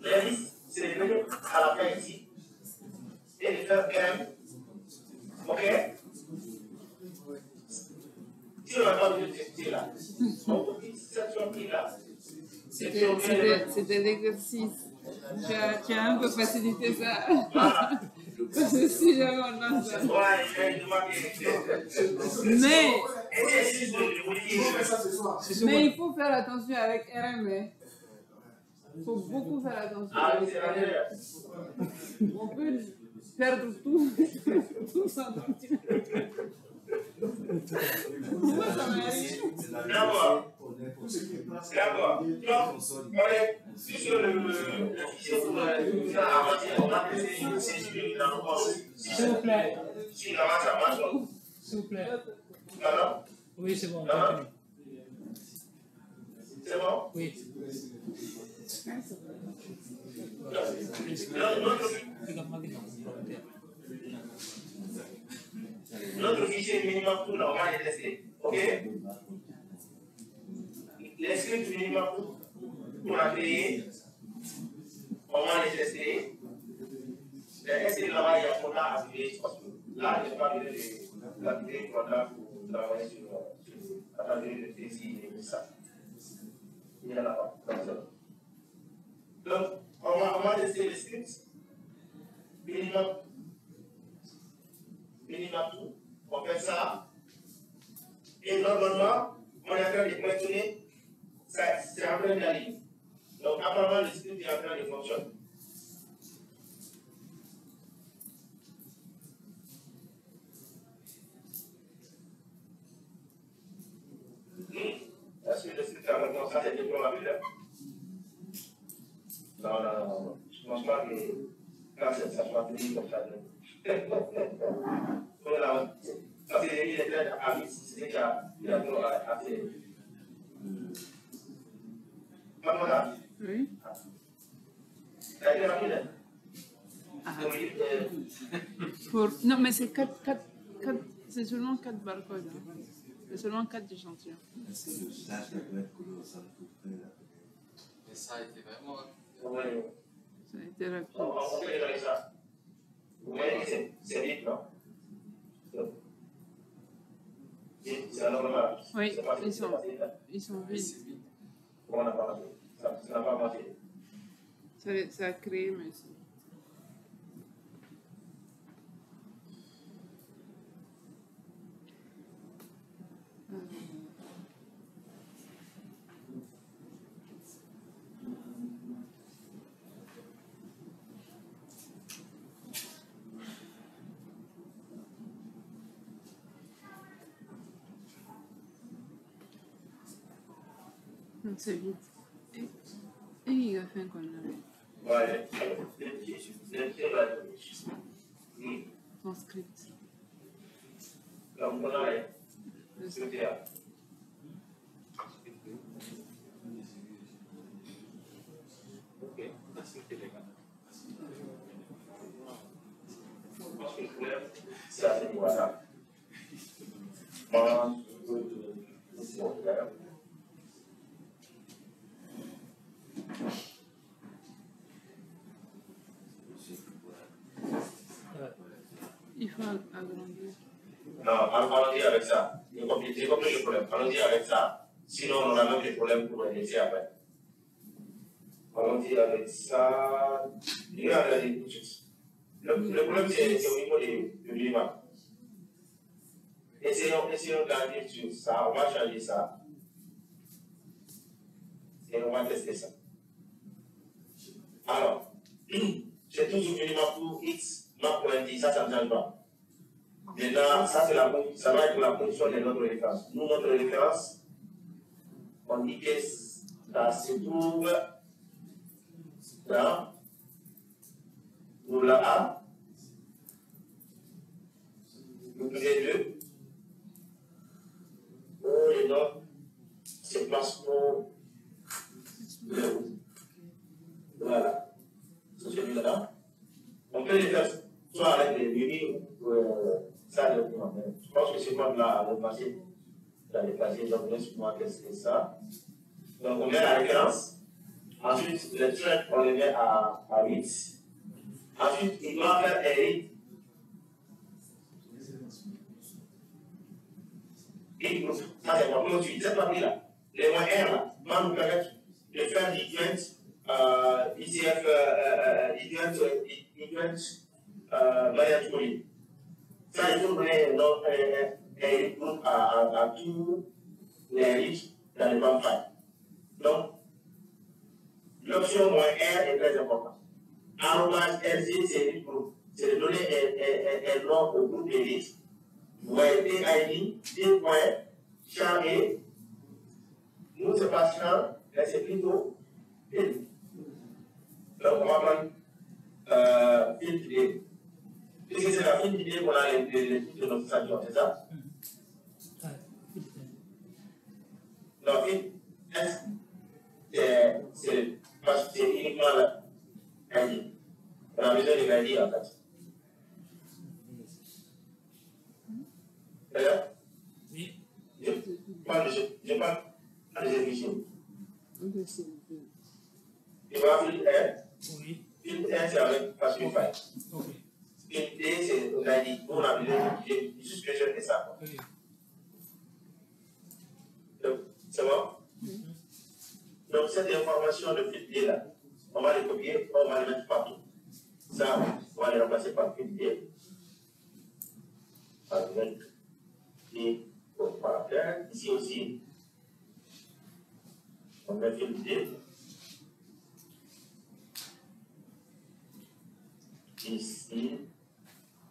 L'indice, c'est de venir à la fin ici et de faire M. Ok? Si on n'a pas besoin de tester là, on peut dire cette sortie-là. C'était l'exercice. Tu as un peu facilité ça. Parce que si jamais on a ça. Mais il faut faire attention avec RM. Il faut beaucoup faire attention avec RM. On peut perdre tout, tout sans continuer. Moi, ça m'arrive. D'abord. Donc, on est sur le fichier pour avancer. On a c'est dans le corps. S'il vous plaît. Si la masse avance, S'il vous plaît. alors, Oui, c'est bon, continue. c'est bon? Oui. Notre fichier minimum tout là, on va les tester. Ok? Les scripts minimum qu'on a créés, on va les tester. Est-ce que là-bas il y a un quota à activer? Parce que là, je n'ai pas besoin d'activer le quota pour travailler sur le défi et ça. Il y a là-bas. Donc, on va tester les scripts minimum tout. On fait ça. Et normalement, on est en train de questionner, c'est en train d'aller. Donc, apparemment, le script est en train de fonctionner. Est-ce que le script est en train de fonctionner? Ça, c'est déplorable. Non. Je ne pense pas que quand ça soit fini comme ça. Parce qu'il est très avis, c'est qu'il y a trop à faire. Maman, Oui. t'as été rapide? Non, mais c'est 4, c'est seulement 4 barcodes. Hein. C'est seulement 4 échantillons. Est-ce que le stage peut être colossal tout près là? Mais ça a été vraiment. Ça a été rapide. On peut regarder ça. Vous voyez que c'est vite, non? C'est anormal. Oui, ils sont vides. On n'a pas marché. Ça n'a pas marché. Ça a créé, mais c'est... C'est vite. Et il a fait qu'on a Ouais. son script. Donc, on a le script. Ok. Parce que le problème, c'est à ce niveau-là. Il faut agrandir. Non, allons-y avec ça. J'ai compris le problème. Allons-y avec ça. Sinon, on aura même des problèmes pour laisser après. Allons-y avec ça. Regardez tout de suite. Le problème, c'est au niveau du minimum. Essayons de garder sur ça. On va changer ça. Et on va tester ça. Alors, j'ai toujours venu ma pour X, ma pour ND, ça ne change pas. Maintenant, ça va être la position de notre référence. Nous, notre référence, on dit que ça se trouve dans la A, le P2, où les notes se placent pour le haut. Voilà, c'est celui-là. On peut les faire soit avec des lumières ou ça, je pense que c'est comme là, le passé. Dans le passé, donc laisse-moi qu'est-ce que c'est ça. Donc on met la référence. Ensuite, le track, on le met à 8. Ensuite, il doit faire un rythme. Et ça, c'est pas comment tu dis, cette partie-là. Les moyens là, va nous permettre de faire l'ident, ICF, variant poly. Ça, il faut donner un rythme à tous les rythmes dans le band file. Donc, l'option moins R est très importante. RZ, c'est une groupe. C'est de donner un nom au groupe de listes. Vous voyez PID, champ et. Nous, ce n'est pas champ, mais c'est plutôt fil. Donc, on va prendre fil d'idée. Puisque c'est la fil d'idée qu'on a les trucs de notre station, c'est ça? Donc, fil S, c'est uniquement la ID. On a besoin de l'ID en fait. D'accord? Oui. Je parle de définition. Tu vois, fil R. Oui. Fil R, c'est avec Pascal File. Ok. Fil D, c'est l'ID. On a besoin de juste que je fais ça. Oui. Donc, c'est bon? Donc, cette information de fil D là, on va les copier, on va les mettre partout. Ça, on va les remplacer par fil D. Et on va faire ici aussi. On met fil D. Ici,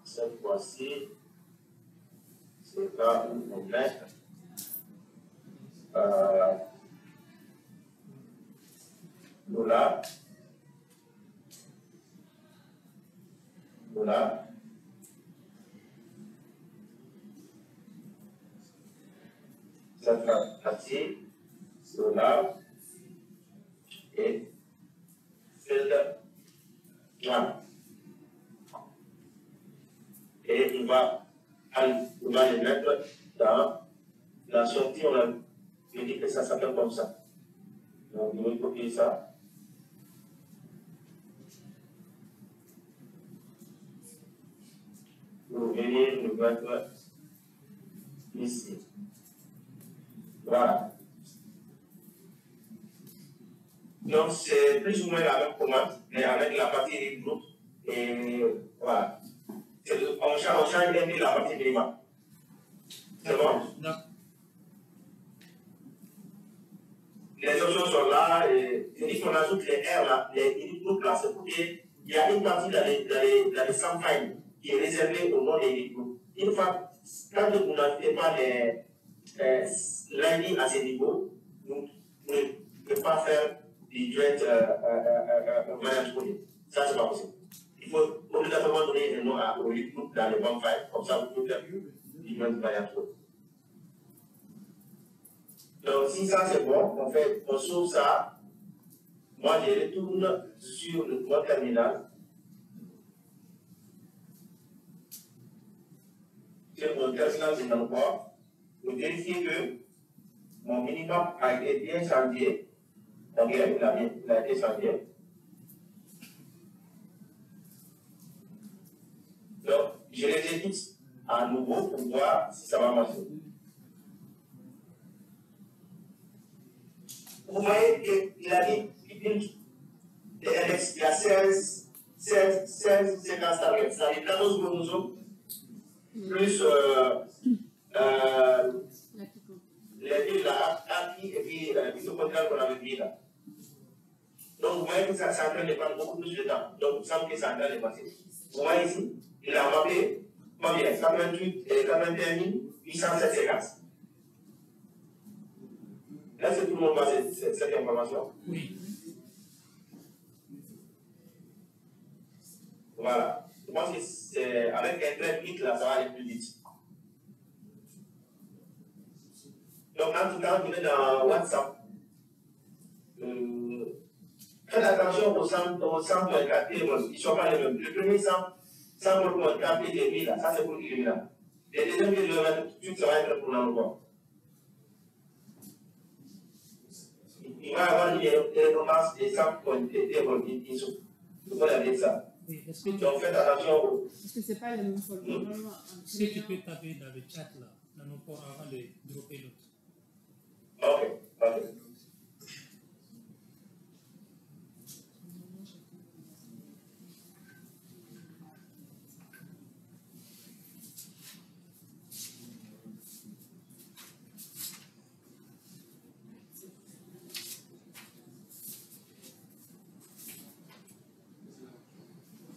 cette fois-ci, c'est là où on met. Voilà. Ça sera parti, dollar et field 1. Et on va les mettre dans la sortie, on a dit que ça s'appelle comme ça. Donc, on va copier ça. Vous venez le mettre ici. Voilà. Donc, c'est plus ou moins la même commande, mais avec la partie du groupe. Et voilà. On change la partie minimale. C'est bon? Non. Les options sont là. Et il qu'on ajoute les R là, les groupes là, c'est pour qu'il y a une partie dans les subfiles qui est réservée au nom des groupes. Une fois, quand vous n'avez pas l'ID à ce niveau, vous ne pouvez pas faire du direct variant coding. Ça, c'est pas possible. Il faut obligatoirement donner un nom au groupe dans les banques files, comme ça vous pouvez faire du direct variant coding. Donc, si ça c'est bon, on sauve ça. Moi, je retourne sur mon terminal. Sur mon terminal de l'emploi, pour vérifier que mon minimum a été bien changé. Donc, il a été changé. Donc, je les édite à nouveau pour voir si ça va marcher. Vous voyez qu'il a dit il y a 16 séquences targets, c'est-à-dire 14 chromosomes plus les villes là, API et puis mitochondrial qu'on avait mis là. Donc, vous voyez que ça est en train de prendre beaucoup plus de temps. Donc, vous savez que c'est en train de passer. Vous voyez ici, il a mappé combien 88 et 81 807 séquences. Est-ce que tout le monde voit cette information? Oui. Voilà. Je pense que c'est avec un trait vite, là, ça va aller plus vite. Donc, en tout cas, vous êtes dans WhatsApp. Faites attention aux samples captés, ils ne sont pas les mêmes. Le premier sample pour capter des billes, ça c'est pour l'éliminat. Les deuxièmes billes, tout ça va être pour l'envoi. Il va y avoir des récompenses des samples qui ont été volés. Vous voyez avec ça. Oui, donc faites attention aux. Est-ce que c'est pas le même problème? Si tu peux taper dans le chat là, dans nos ports avant de dropper l'autre. Ok, ok.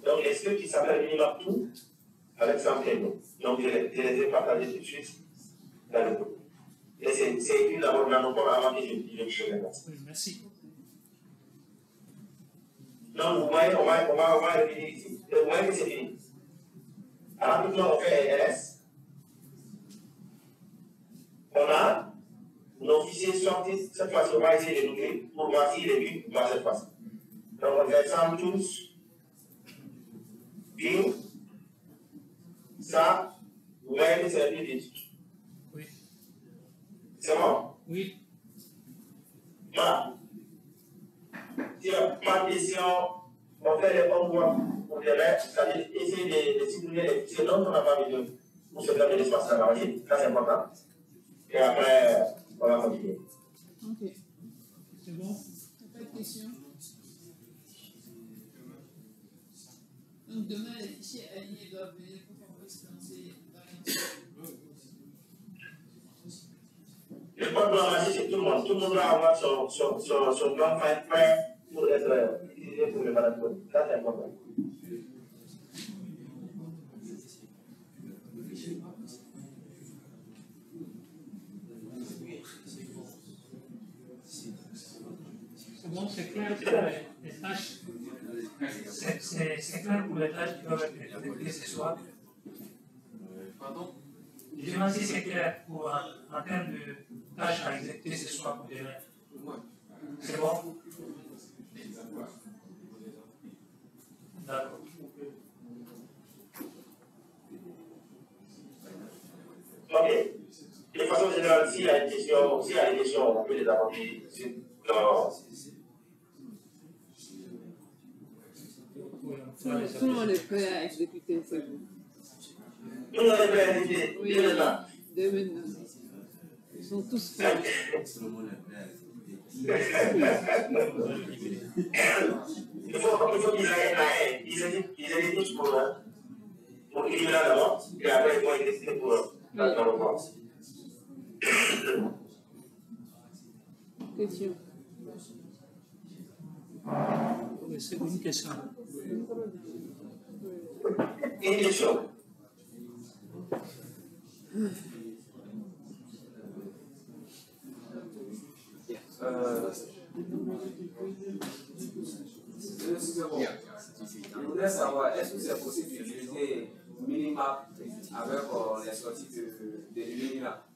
Donc, les scripts qui s'appellent minimum tout avec Samplego. Donc, je les ai partagés tout de suite dans le groupe. Et c'est écrit d'abord dans nos corps avant que je me fasse. Oui, merci. Donc, vous voyez, on va revenir ici. Vous voyez que c'est fini. Rapidement, on fait LS. On a nos fichiers sortis. Cette fois-ci, on va essayer de l'ouvrir pour voir s'il est vu ou pas cette fois-ci. Donc, on fait Sam Tools. View. Ça, vous voyez que c'est plus vite. Oui. C'est bon? Oui. Voilà. Si on n'a pas de question, on fait les envois pour les règles, c'est-à-dire essayer de stimuler les fichiers dont on n'a pas besoin pour se faire de l'espace à la machine. Ça, c'est important. Et après, on va continuer. Ok. C'est bon? Pas de questions? Donc demain, les fichiers alignés doivent venir pour qu'on puisse lancer Le code doit marcher chez tout le monde. Tout le monde doit avoir son plan prêt pour être utilisé pour le management. Ça, c'est important. C'est bon, c'est clair pour les tâches. C'est clair pour les tâches qui doivent être effectuées ce soir. Pardon? Je demande si c'est clair pour, en termes de tâches à exécuter ce soir pour demain. C'est bon? D'accord. Ok. De façon générale, s'il y a des questions, on peut les aborder tout le monde est prêt à exécuter, c'est bon. Tout le monde est prêt à exécuter. Oui, dès maintenant. Ils sont tous prêts. Il faut qu'ils aillent tous pour éliminer d'abord, et après ils vont exécuter pour dans le corps. Question. Oui, c'est une question. Une question. Je voudrais savoir, est-ce que c'est possible d'utiliser Minimap avec les sorties de Minimap?